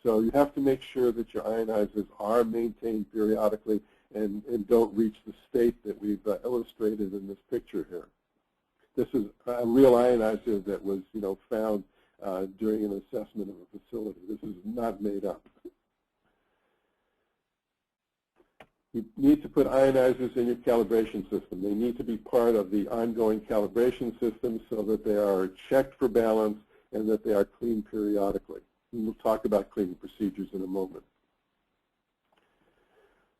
So you have to make sure that your ionizers are maintained periodically and don't reach the state that we've illustrated in this picture here. This is a real ionizer that was, found during an assessment of a facility. This is not made up. You need to put ionizers in your calibration system. They need to be part of the ongoing calibration system so that they are checked for balance and that they are cleaned periodically. And we'll talk about cleaning procedures in a moment.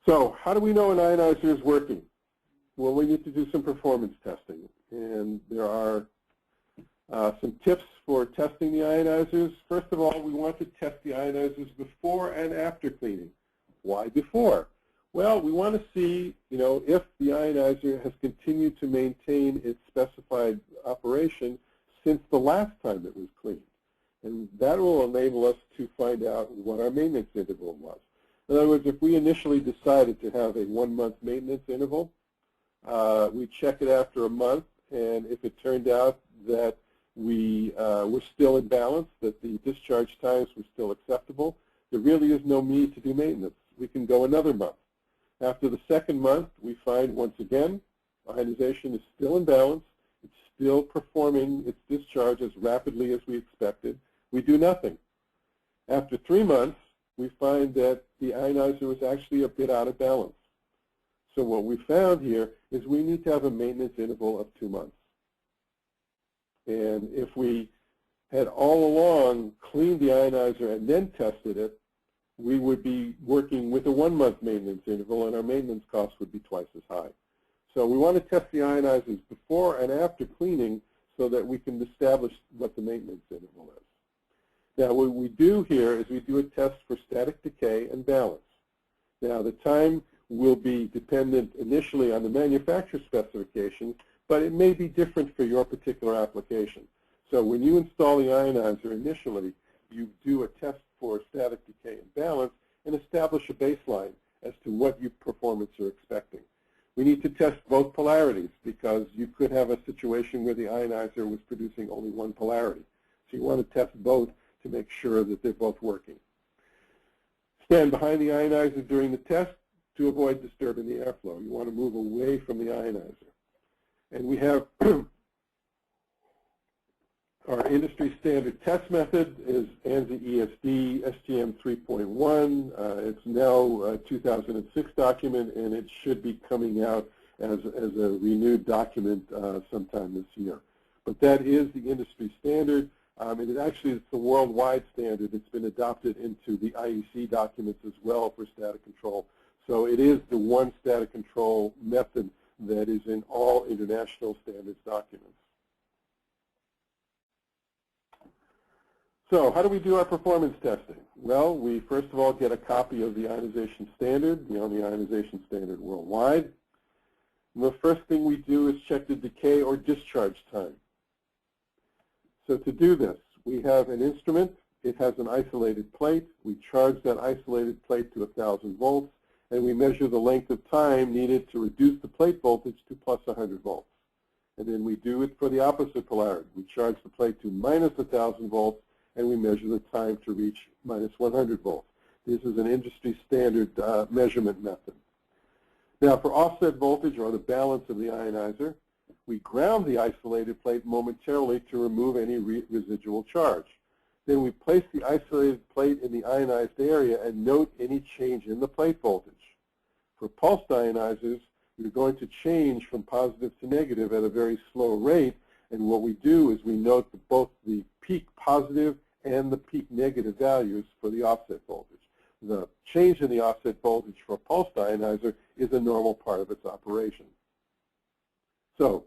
So how do we know an ionizer is working? Well, we need to do some performance testing. And there are some tips for testing the ionizers. First of all, we want to test the ionizers before and after cleaning. Why before? Well, we want to see, if the ionizer has continued to maintain its specified operation since the last time it was cleaned. And that will enable us to find out what our maintenance interval was. In other words, if we initially decided to have a 1-month maintenance interval, we check it after a month, and if it turned out that we were still in balance, that the discharge times were still acceptable, there really is no need to do maintenance. We can go another month. After the second month, we find, once again, ionization is still in balance. It's still performing its discharge as rapidly as we expected. We do nothing. After 3 months, we find that the ionizer is actually a bit out of balance. So what we found here is we need to have a maintenance interval of 2 months. And if we had all along cleaned the ionizer and then tested it, we would be working with a 1-month maintenance interval, and our maintenance costs would be twice as high. So we want to test the ionizers before and after cleaning so that we can establish what the maintenance interval is. Now, what we do here is we do a test for static decay and balance. Now, the time will be dependent initially on the manufacturer specifications, but it may be different for your particular application. So when you install the ionizer initially, you do a test for static decay and balance and establish a baseline as to what your performance you're expecting. We need to test both polarities because you could have a situation where the ionizer was producing only one polarity. So you want to test both to make sure that they're both working. Stand behind the ionizer during the test to avoid disturbing the airflow. You want to move away from the ionizer. And we have our industry standard test method is ANSI ESD STM 3.1. It's now a 2006 document, and it should be coming out as a renewed document sometime this year. But that is the industry standard. And it's the worldwide standard. It's been adopted into the IEC documents as well for static control. So it is the one static control method that is in all international standards documents. So how do we do our performance testing? Well, we first of all get a copy of the ionization standard, the only ionization standard worldwide. And the first thing we do is check the decay or discharge time. So to do this, we have an instrument. It has an isolated plate. We charge that isolated plate to 1,000 volts, and we measure the length of time needed to reduce the plate voltage to plus 100 volts. And then we do it for the opposite polarity. We charge the plate to minus 1,000 volts, and we measure the time to reach minus 100 volts. This is an industry standard measurement method. Now, for offset voltage or the balance of the ionizer, we ground the isolated plate momentarily to remove any residual charge. Then we place the isolated plate in the ionized area and note any change in the plate voltage. For pulsed ionizers, we're going to change from positive to negative at a very slow rate, and what we do is we note both the peak positive and the peak negative values for the offset voltage. The change in the offset voltage for a pulsed ionizer is a normal part of its operation. So,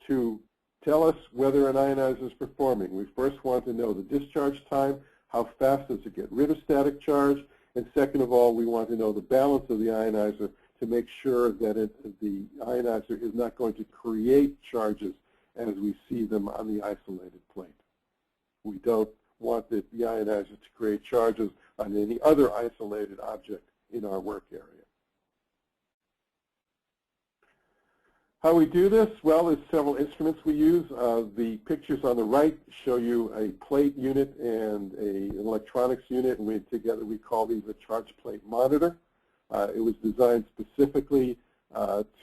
to tell us whether an ionizer is performing, we first want to know the discharge time, how fast does it get rid of static charge, and second of all, we want to know the balance of the ionizer to make sure that the ionizer is not going to create charges as we see them on the isolated plate. We don't want the ionizer to create charges on any other isolated object in our work area. How we do this? Well, there's several instruments we use. The pictures on the right show you a plate unit and an electronics unit, and together we call these a charge plate monitor. It was designed specifically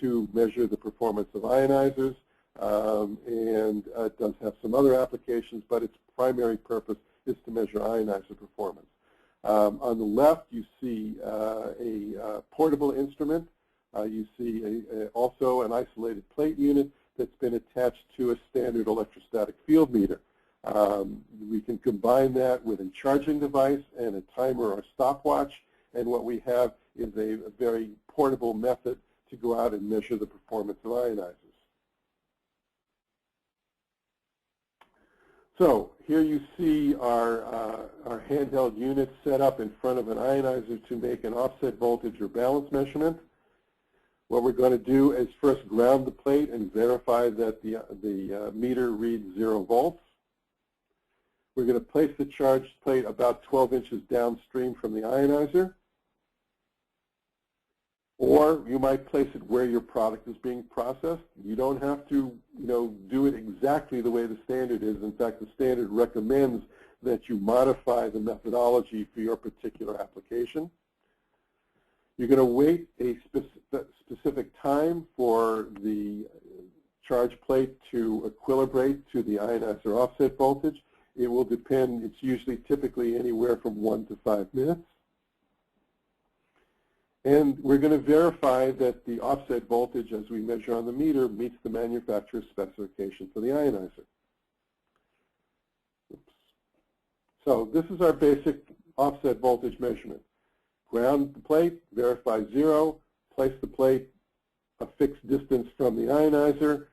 to measure the performance of ionizers, and it does have some other applications, but its primary purpose is to measure ionizer performance. On the left, you see a portable instrument. You see also an isolated plate unit that's been attached to a standard electrostatic field meter. We can combine that with a charging device and a timer or stopwatch, and what we have is a very portable method to go out and measure the performance of ionizers. So here you see our handheld unit set up in front of an ionizer to make an offset voltage or balance measurement. What we're going to do is first ground the plate and verify that the meter reads 0 volts. We're going to place the charged plate about 12 inches downstream from the ionizer. Or you might place it where your product is being processed. You don't have to, do it exactly the way the standard is. In fact, the standard recommends that you modify the methodology for your particular application. You're going to wait a specific time for the charge plate to equilibrate to the ionizer offset voltage. It will depend, it's typically anywhere from 1 to 5 minutes. And we're going to verify that the offset voltage as we measure on the meter meets the manufacturer's specification for the ionizer. Oops. So this is our basic offset voltage measurement. Ground the plate, verify 0, place the plate a fixed distance from the ionizer,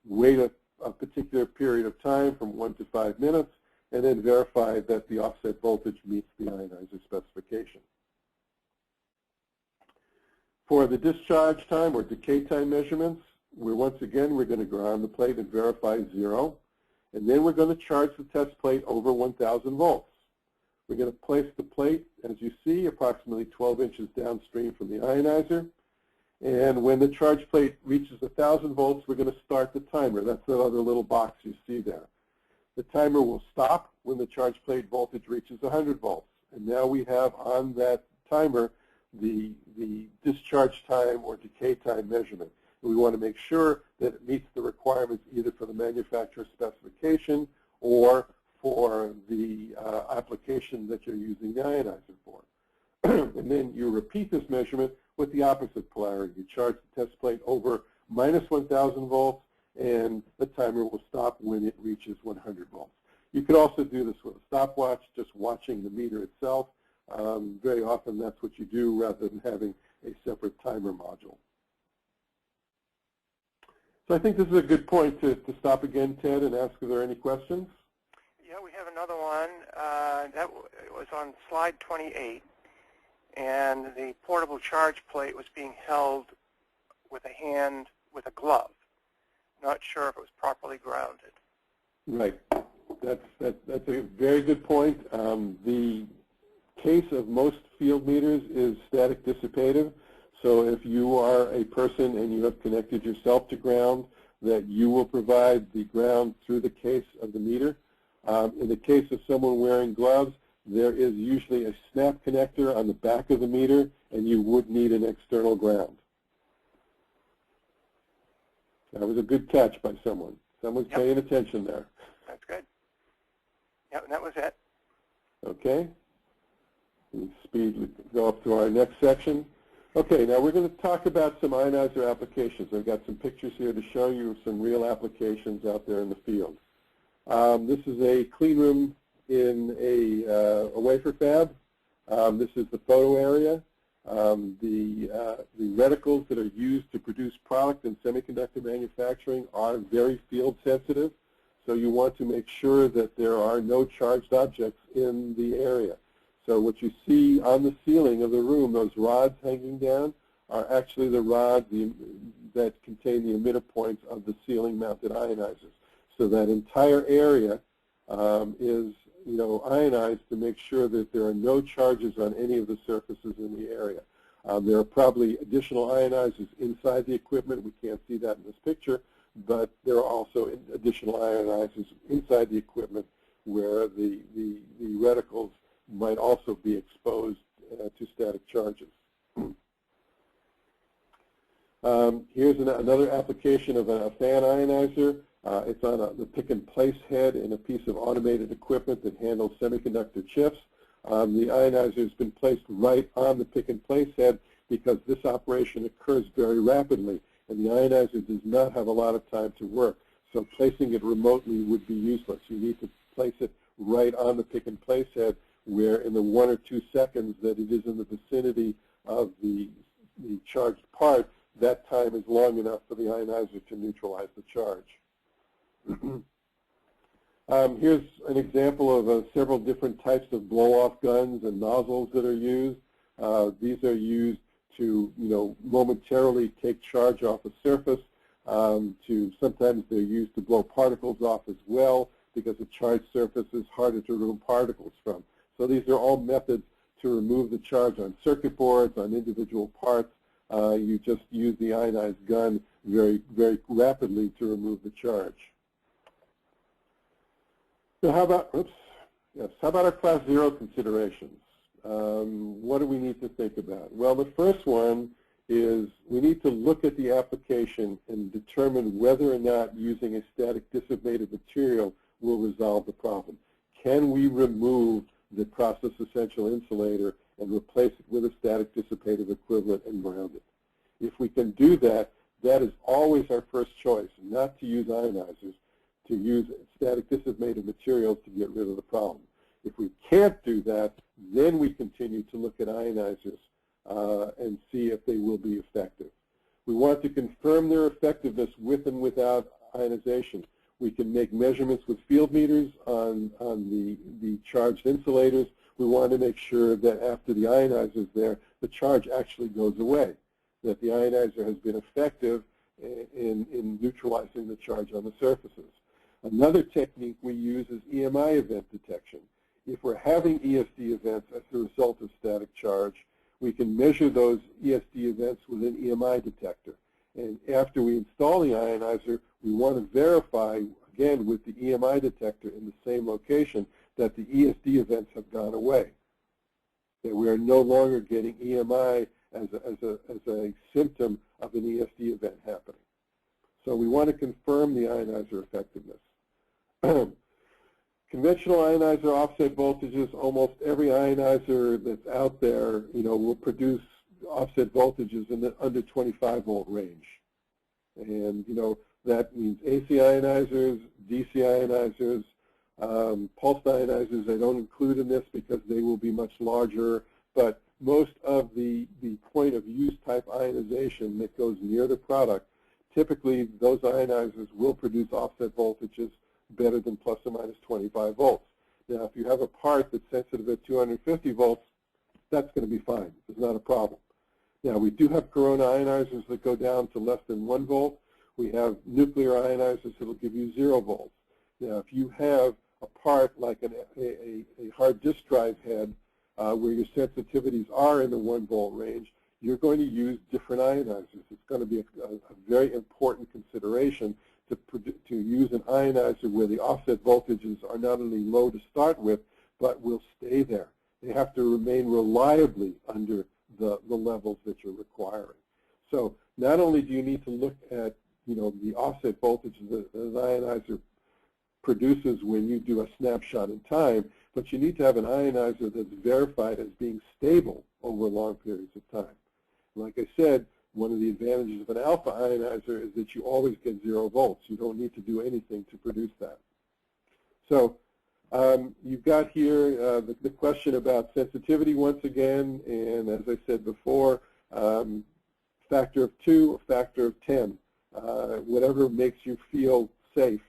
wait a particular period of time from 1 to 5 minutes, and then verify that the offset voltage meets the ionizer specification. For the discharge time or decay time measurements, once again, we're going to ground the plate and verify 0. And then we're going to charge the test plate over 1,000 volts. We're going to place the plate, as you see, approximately 12 inches downstream from the ionizer. And when the charge plate reaches 1,000 volts, we're going to start the timer. That's that other little box you see there. The timer will stop when the charge plate voltage reaches 100 volts. And now we have on that timer the discharge time or decay time measurement. And we want to make sure that it meets the requirements either for the manufacturer's specification or for the application that you're using the ionizer for. And then you repeat this measurement with the opposite polarity. You charge the test plate over minus 1,000 volts, and the timer will stop when it reaches 100 volts. You could also do this with a stopwatch, just watching the meter itself. Very often that's what you do rather than having a separate timer module. So I think this is a good point to stop again, Ted, and ask if there are any questions. Yeah, we have another one. That was on slide 28, and the portable charge plate was being held with a hand with a glove. Not sure if it was properly grounded. Right. That's a very good point. The case of most field meters is static dissipative. So if you are a person and you have connected yourself to ground, that you will provide the ground through the case of the meter. In the case of someone wearing gloves, there is usually a snap connector on the back of the meter, and you would need an external ground. That was a good catch by someone. Someone's paying attention there. That's good. Yep, and that was it. Okay. Go up to our next section. Okay, now we're going to talk about some ionizer applications. I've got some pictures here to show you some real applications out there in the field. This is a clean room in a wafer fab. This is the photo area. The reticles that are used to produce product in semiconductor manufacturing are very field sensitive. So you want to make sure that there are no charged objects in the area. So what you see on the ceiling of the room, those rods hanging down, are actually the rods that contain the emitter points of the ceiling mounted ionizers. So that entire area is ionized to make sure that there are no charges on any of the surfaces in the area. There are probably additional ionizers inside the equipment. We can't see that in this picture, but there are also additional ionizers inside the equipment where the reticles might also be exposed to static charges. Here's another application of a fan ionizer. It's on the pick-and-place head in a piece of automated equipment that handles semiconductor chips. The ionizer has been placed right on the pick-and-place head because this operation occurs very rapidly, and the ionizer does not have a lot of time to work. So placing it remotely would be useless. You need to place it right on the pick-and-place head, where in the 1 or 2 seconds that it is in the vicinity of the charged part, that time is long enough for the ionizer to neutralize the charge. Here's an example of several different types of blow-off guns and nozzles that are used. These are used to, momentarily take charge off a surface. Sometimes they're used to blow particles off as well, because a charged surface is harder to remove particles from. So these are all methods to remove the charge on circuit boards, on individual parts. You just use the ionized gun very, very rapidly to remove the charge. So how about our class 0 considerations? What do we need to think about? Well, the first one is we need to look at the application and determine whether or not using a static dissipated material will resolve the problem. Can we remove the process essential insulator and replace it with a static dissipative equivalent and ground it. If we can do that, that is always our first choice, not to use ionizers, to use static dissipative materials to get rid of the problem. If we can't do that, then we continue to look at ionizers and see if they will be effective. We want to confirm their effectiveness with and without ionization. We can make measurements with field meters on the charged insulators. We want to make sure that after the ionizer is there, the charge actually goes away, that the ionizer has been effective in neutralizing the charge on the surfaces. Another technique we use is EMI event detection. If we're having ESD events as a result of static charge, we can measure those ESD events with an EMI detector. And after we install the ionizer, we want to verify, again, with the EMI detector in the same location, that the ESD events have gone away, that we are no longer getting EMI as a symptom of an ESD event happening. So we want to confirm the ionizer effectiveness. Conventional ionizer offset voltages, almost every ionizer that's out there, will produce offset voltages in the under 25 volt range. And, that means AC ionizers, DC ionizers, pulsed ionizers I don't include in this because they will be much larger, but most of the point of use type ionization that goes near the product, typically those ionizers will produce offset voltages better than plus or minus 25 volts. Now, if you have a part that's sensitive at 250 volts, that's going to be fine. It's not a problem. Now, we do have corona ionizers that go down to less than 1 volt. We have nuclear ionizers that will give you 0 volts. Now, if you have a part like a hard disk drive head where your sensitivities are in the 1 volt range, you're going to use different ionizers. It's going to be a very important consideration to use an ionizer where the offset voltages are not only low to start with, but will stay there. They have to remain reliably under the levels that you're requiring. So not only do you need to look at the offset voltages that an ionizer produces when you do a snapshot in time, but you need to have an ionizer that's verified as being stable over long periods of time. Like I said, one of the advantages of an alpha ionizer is that you always get 0 volts. You don't need to do anything to produce that. So you've got here the question about sensitivity once again, and as I said before, factor of 2 or factor of 10, whatever makes you feel safe.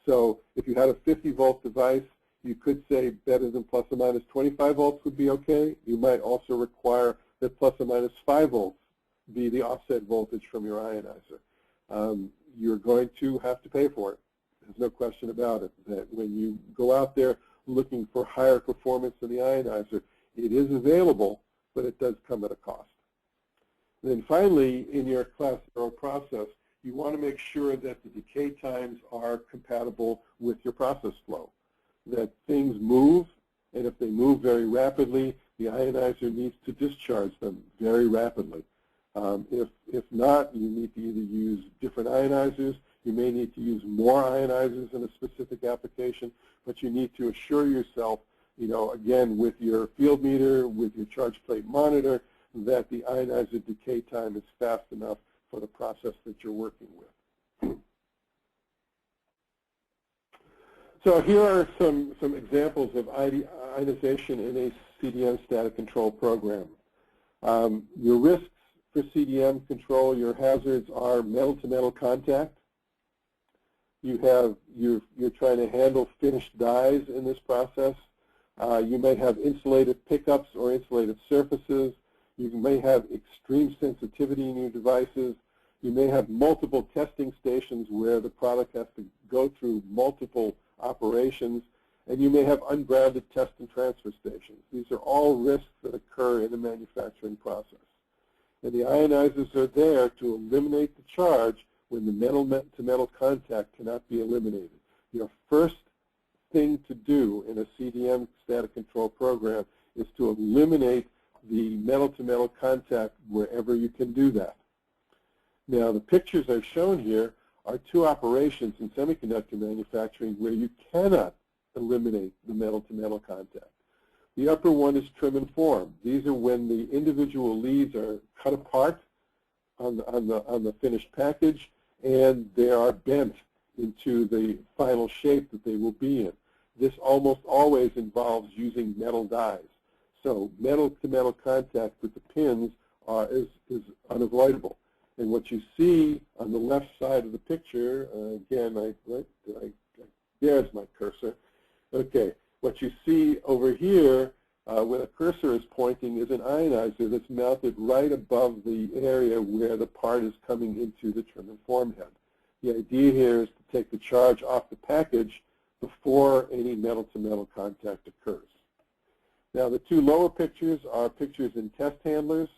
So if you had a 50 volt device, you could say better than plus or minus 25 volts would be okay. You might also require that plus or minus 5 volts be the offset voltage from your ionizer. You're going to have to pay for it. There's no question about it, that when you go out there looking for higher performance in the ionizer, it is available, but it does come at a cost. And then finally, in your class 0 process, you want to make sure that the decay times are compatible with your process flow, that things move, and if they move very rapidly, the ionizer needs to discharge them very rapidly. If not, you need to either use different ionizers. You may need to use more ionizers in a specific application, but you need to assure yourself, again, with your field meter, with your charge plate monitor, that the ionizer decay time is fast enough for the process that you're working with. So here are some examples of ionization in a CDM static control program. Your risks for CDM control, your hazards are metal-to-metal contact. You're trying to handle finished dies in this process. You may have insulated pickups or insulated surfaces. You may have extreme sensitivity in your devices. You may have multiple testing stations where the product has to go through multiple operations. And you may have ungrounded test and transfer stations. These are all risks that occur in the manufacturing process. And the ionizers are there to eliminate the charge when the metal-to-metal contact cannot be eliminated. Your first thing to do in a CDM static control program is to eliminate the metal-to-metal contact wherever you can do that. Now, the pictures I've shown here are 2 operations in semiconductor manufacturing where you cannot eliminate the metal-to-metal contact. The upper one is trim and form. These are when the individual leads are cut apart on the finished package, and they are bent into the final shape that they will be in. This almost always involves using metal dies. So metal-to-metal contact with the pins is unavoidable. And what you see on the left side of the picture, again, there's my cursor. Okay, what you see over here where the cursor is pointing is an ionizer that's mounted right above the area where the part is coming into the trim and form head. The idea here is to take the charge off the package before any metal-to-metal contact occurs. Now, the two lower pictures are pictures in test handlers.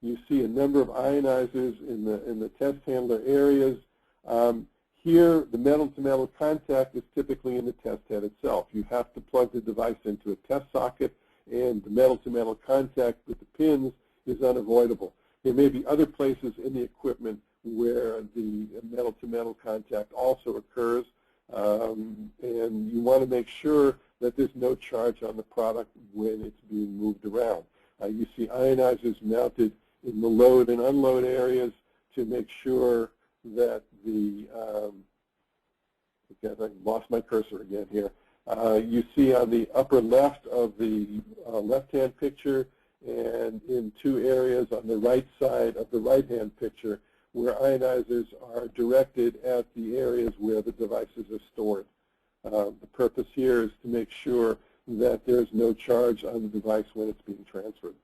You see a number of ionizers in the test handler areas. Here, the metal-to-metal contact is typically in the test head itself. You have to plug the device into a test socket, and the metal-to-metal contact with the pins is unavoidable. There may be other places in the equipment where the metal-to-metal contact also occurs, and you want to make sure that there's no charge on the product when it's being moved around. You see ionizers mounted in the load and unload areas to make sure that the, I lost my cursor again here. You see on the upper left of the left-hand picture and in two areas on the right side of the right-hand picture where ionizers are directed at the areas where the devices are stored. The purpose here is to make sure that there's no charge on the device when it's being transferred.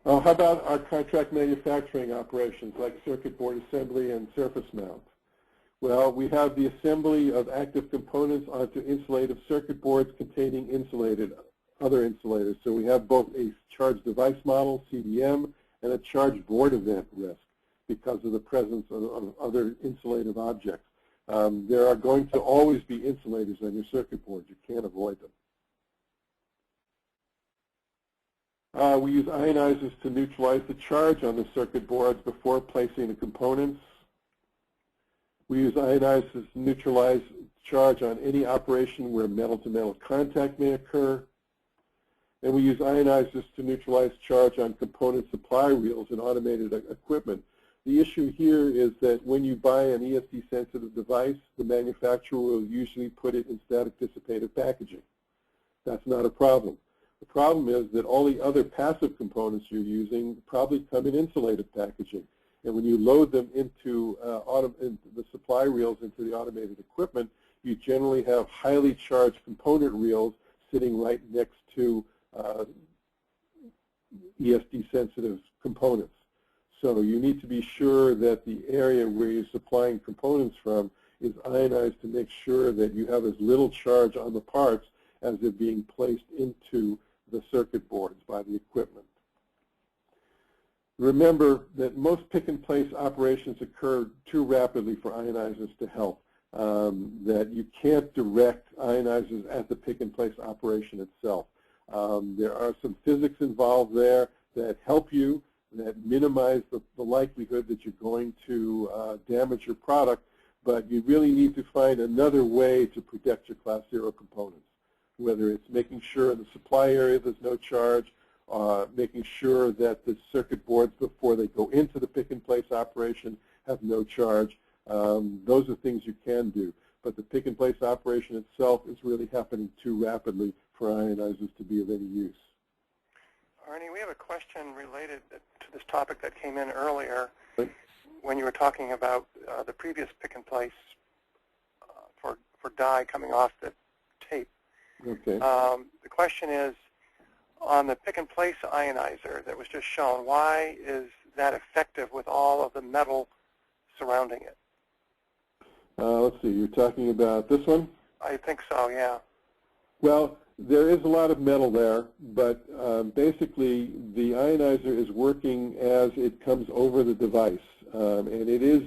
How about our contract manufacturing operations like circuit board assembly and surface mount? Well, we have the assembly of active components onto insulative circuit boards containing other insulators. So we have both a charged device model, CDM, and a charged board event risk because of the presence of other insulative objects. There are going to always be insulators on your circuit board. You can't avoid them. We use ionizers to neutralize the charge on the circuit boards before placing the components. We use ionizers to neutralize charge on any operation where metal-to-metal contact may occur. And we use ionizers to neutralize charge on component supply reels in automated equipment. The issue here is that when you buy an ESD-sensitive device, the manufacturer will usually put it in static dissipative packaging. That's not a problem. The problem is that all the other passive components you're using probably come in insulated packaging. And when you load them into the supply reels into the automated equipment, you generally have highly charged component reels sitting right next to ESD-sensitive components. So you need to be sure that the area where you're supplying components from is ionized to make sure that you have as little charge on the parts as they're being placed into the circuit boards by the equipment. Remember that most pick-and-place operations occur too rapidly for ionizers to help, that you can't direct ionizers at the pick-and-place operation itself. There are some physics involved there that help you, that minimize the likelihood that you're going to damage your product, but you really need to find another way to protect your Class 0 components, whether it's making sure in the supply area there's no charge, making sure that the circuit boards before they go into the pick-and-place operation have no charge. Those are things you can do. But the pick-and-place operation itself is really happening too rapidly for ionizers to be of any use. Arnie, we have a question related to this topic that came in earlier when you were talking about the previous pick-and-place for dye coming off the tape. Okay. The question is, on the pick-and-place ionizer that was just shown, why is that effective with all of the metal surrounding it? Let's see, you're talking about this one? I think so, yeah. Well, there is a lot of metal there, but basically the ionizer is working as it comes over the device. And it is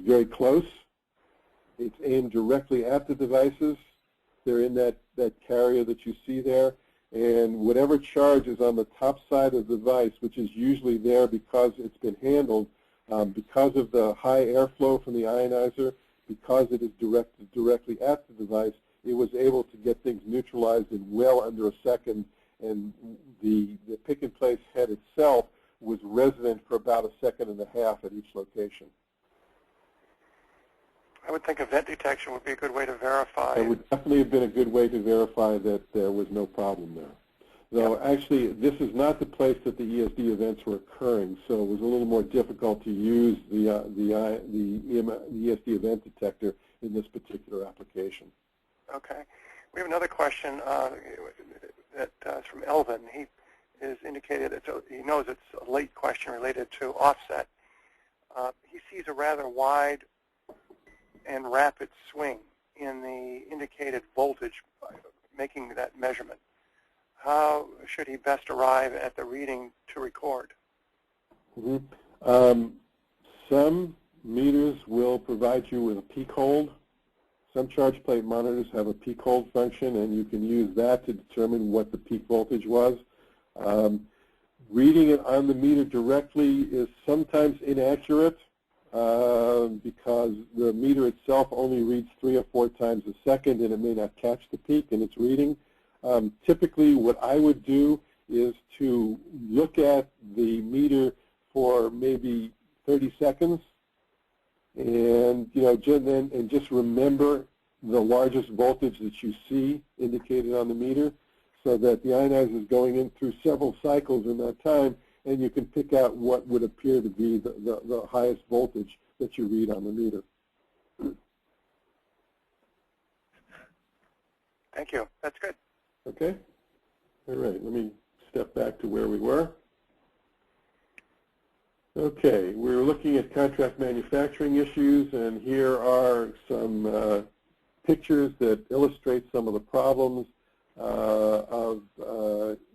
very close. It's aimed directly at the devices. They're in that carrier that you see there. And whatever charge is on the top side of the device, which is usually there because it's been handled, because of the high airflow from the ionizer, because it is directed directly at the device, it was able to get things neutralized in well under a second, and the pick-and-place head itself was resident for about a second and a half at each location. I would think event detection would be a good way to verify. It would definitely have been a good way to verify that there was no problem there. Though actually, this is not the place that the ESD events were occurring, so it was a little more difficult to use the ESD event detector in this particular application. Okay. We have another question that's from Elvin. He is indicated, he knows it's a late question related to offset. He sees a rather wide and rapid swing in the indicated voltage making that measurement. How should he best arrive at the reading to record? Some meters will provide you with a peak hold. Some charge plate monitors have a peak hold function, and you can use that to determine what the peak voltage was. Reading it on the meter directly is sometimes inaccurate because the meter itself only reads 3 or 4 times a second, and it may not catch the peak in its reading. Typically, what I would do is to look at the meter for maybe 30 seconds, and just remember the largest voltage that you see indicated on the meter, so that the ionizer is going in through several cycles in that time, and you can pick out what would appear to be the highest voltage that you read on the meter. Thank you. That's good. Okay. All right. Let me step back to where we were. Okay. We're looking at contract manufacturing issues, and here are some pictures that illustrate some of the problems of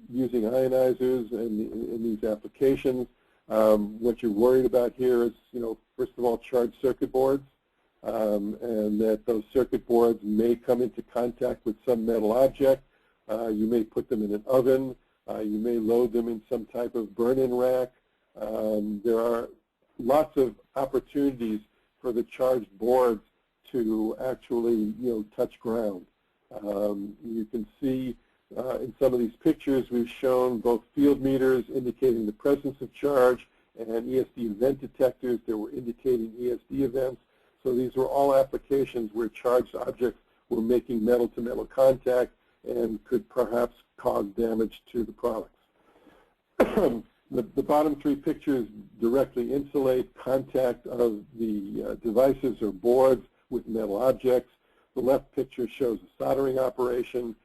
using ionizers in these applications. What you're worried about here is, first of all, charged circuit boards, and that those circuit boards may come into contact with some metal object. You may put them in an oven. You may load them in some type of burn-in rack. There are lots of opportunities for the charged boards to actually, touch ground. You can see in some of these pictures we've shown both field meters indicating the presence of charge and ESD event detectors that were indicating ESD events. So these were all applications where charged objects were making metal-to-metal contact and could perhaps cause damage to the products. The bottom 3 pictures directly insulate contact of the devices or boards with metal objects. The left picture shows a soldering operation.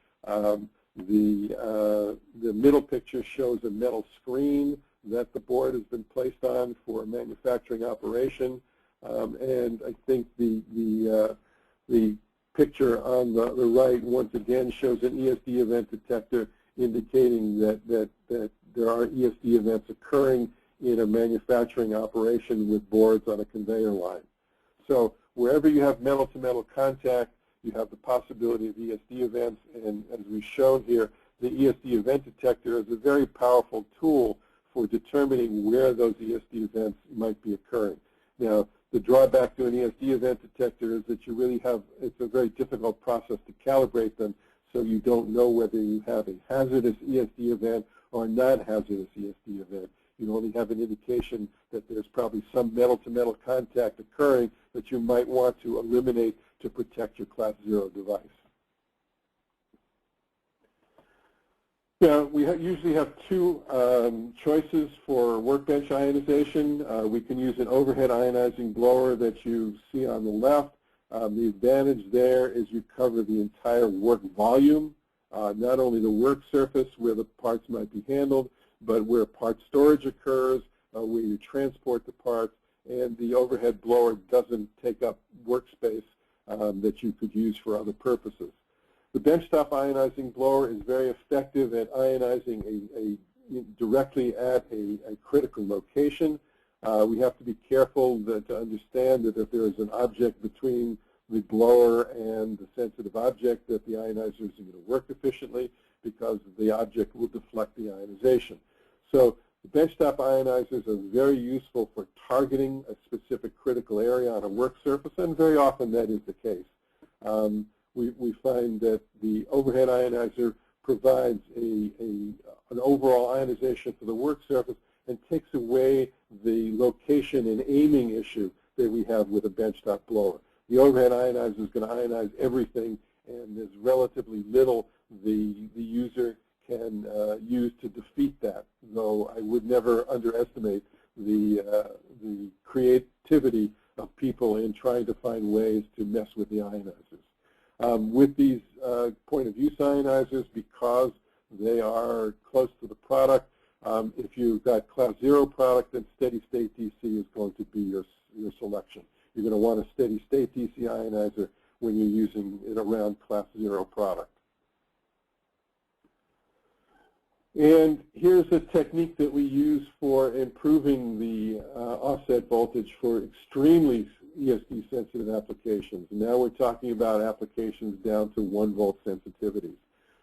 The middle picture shows a metal screen that the board has been placed on for a manufacturing operation. And I think the picture on the right once again shows an ESD event detector indicating that there are ESD events occurring in a manufacturing operation with boards on a conveyor line. So wherever you have metal-to-metal contact, you have the possibility of ESD events, and as we've shown here, the ESD event detector is a very powerful tool for determining where those ESD events might be occurring. Now, the drawback to an ESD event detector is that it's a very difficult process to calibrate them, so you don't know whether you have a hazardous ESD event or a non-hazardous ESD event. You only have an indication that there's probably some metal-to-metal contact occurring that you might want to eliminate to protect your Class 0 device. We usually have 2 choices for workbench ionization. We can use an overhead ionizing blower that you see on the left. The advantage there is you cover the entire work volume, not only the work surface where the parts might be handled, but where part storage occurs, where you transport the parts, and the overhead blower doesn't take up workspace that you could use for other purposes. The benchtop ionizing blower is very effective at ionizing directly at a critical location. We have to be careful to understand that if there is an object between the blower and the sensitive object, that the ionizer isn't going to work efficiently because the object will deflect the ionization. So The benchtop ionizers are very useful for targeting a specific critical area on a work surface, and very often that is the case. We find that the overhead ionizer provides an overall ionization for the work surface and takes away the location and aiming issue that we have with a benchtop blower. The overhead ionizer is going to ionize everything, and there's relatively little the user can use to defeat that, though I would never underestimate the creativity of people in trying to find ways to mess with the ionizers. With these point-of-use ionizers, because they are close to the product, if you've got Class 0 product, then steady-state DC is going to be your selection. You're going to want a steady-state DC ionizer when you're using it around Class 0 product. And here's a technique that we use for improving the offset voltage for extremely ESD-sensitive applications. And now we're talking about applications down to 1-volt sensitivities.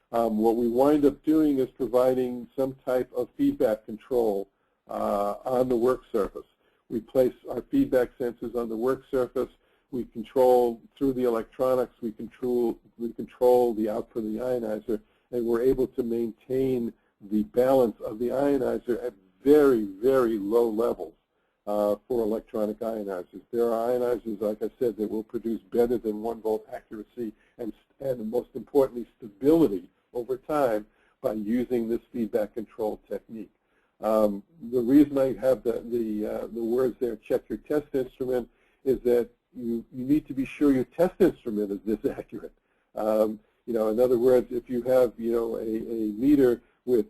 What we wind up doing is providing some type of feedback control on the work surface. We place our feedback sensors on the work surface. We control, through the electronics, we control the output of the ionizer, and we're able to maintain the balance of the ionizer at very, very low levels for electronic ionizers. There are ionizers, like I said, that will produce better than 1-volt accuracy and most importantly, stability over time by using this feedback control technique. The reason I have the words there, check your test instrument, is that you need to be sure your test instrument is this accurate. In other words, if you have a meter with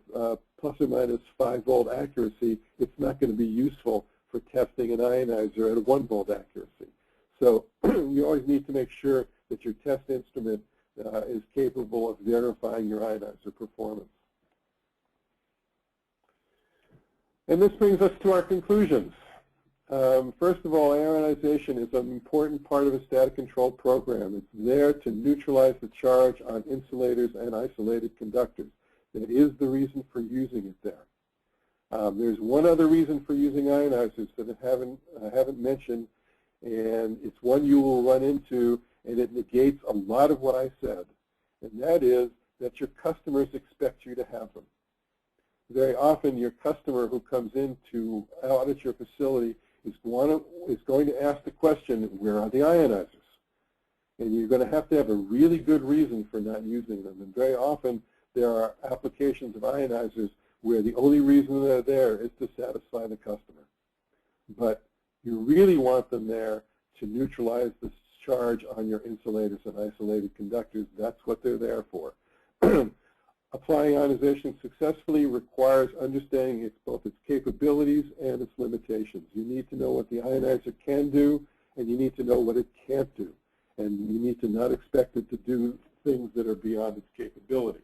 plus or minus 5-volt accuracy, it's not going to be useful for testing an ionizer at a 1-volt accuracy. So you always need to make sure that your test instrument is capable of verifying your ionizer performance. And this brings us to our conclusions. First of all, ionization is an important part of a static control program. It's there to neutralize the charge on insulators and isolated conductors. That is the reason for using it there. There's one other reason for using ionizers that I haven't mentioned, and it's one you will run into, and it negates a lot of what I said, and that is that your customers expect you to have them. Very often your customer who comes in to audit your facility is going to ask the question, where are the ionizers? And you're going to have a really good reason for not using them. And very often there are applications of ionizers where the only reason they're there is to satisfy the customer. But you really want them there to neutralize the charge on your insulators and isolated conductors. That's what they're there for. Applying ionization successfully requires understanding both its capabilities and its limitations. You need to know what the ionizer can do, and you need to know what it can't do. And you need to not expect it to do things that are beyond its capability.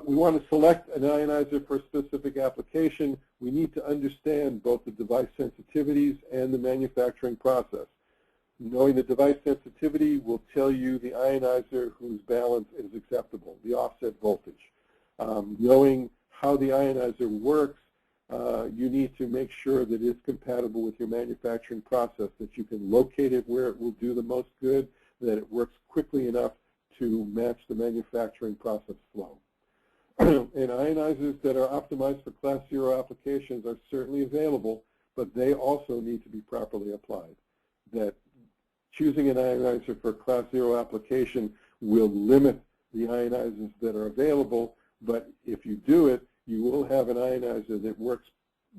We want to select an ionizer for a specific application. We need to understand both the device sensitivities and the manufacturing process. Knowing the device sensitivity will tell you the ionizer whose balance is acceptable, the offset voltage. Knowing how the ionizer works, you need to make sure that it's compatible with your manufacturing process, that you can locate it where it will do the most good, that it works quickly enough to match the manufacturing process flow. And ionizers that are optimized for Class 0 applications are certainly available, but they also need to be properly applied. That choosing an ionizer for a Class 0 application will limit the ionizers that are available, but if you do it, you will have an ionizer that works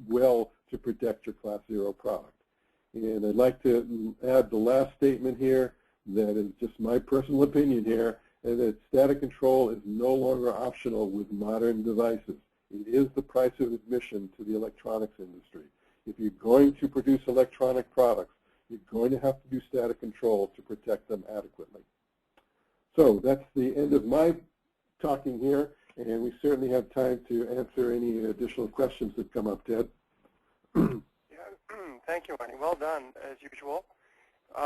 well to protect your Class 0 product. And I'd like to add the last statement here, that is just my personal opinion here, and that static control is no longer optional with modern devices. It is the price of admission to the electronics industry. If you're going to produce electronic products, you're going to have to do static control to protect them adequately. So that's the end of my talking here, and we certainly have time to answer any additional questions that come up, Ted. Thank you, Arnie. Well done, as usual.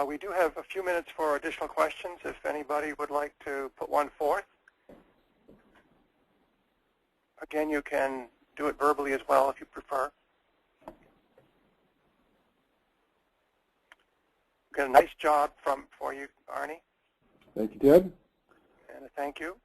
We do have a few minutes for additional questions if anybody would like to put one forth. Again, you can do it verbally as well if you prefer. We've got a nice job for you, Arnie. Thank you, Ted. And a thank you.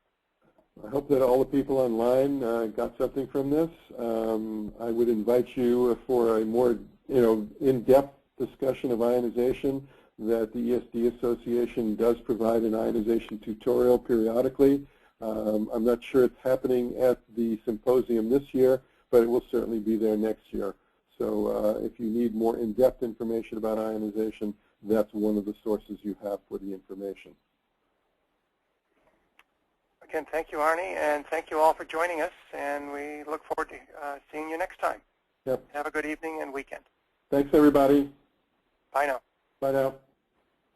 I hope that all the people online got something from this. I would invite you for a more in-depth discussion of ionization that the ESD Association does provide an ionization tutorial periodically. I'm not sure it's happening at the symposium this year, but it will certainly be there next year. So if you need more in-depth information about ionization, that's one of the sources you have for the information. Again, thank you, Arnie, and thank you all for joining us, and we look forward to seeing you next time. Yep. Have a good evening and weekend. Thanks, everybody. Bye now. Bye now.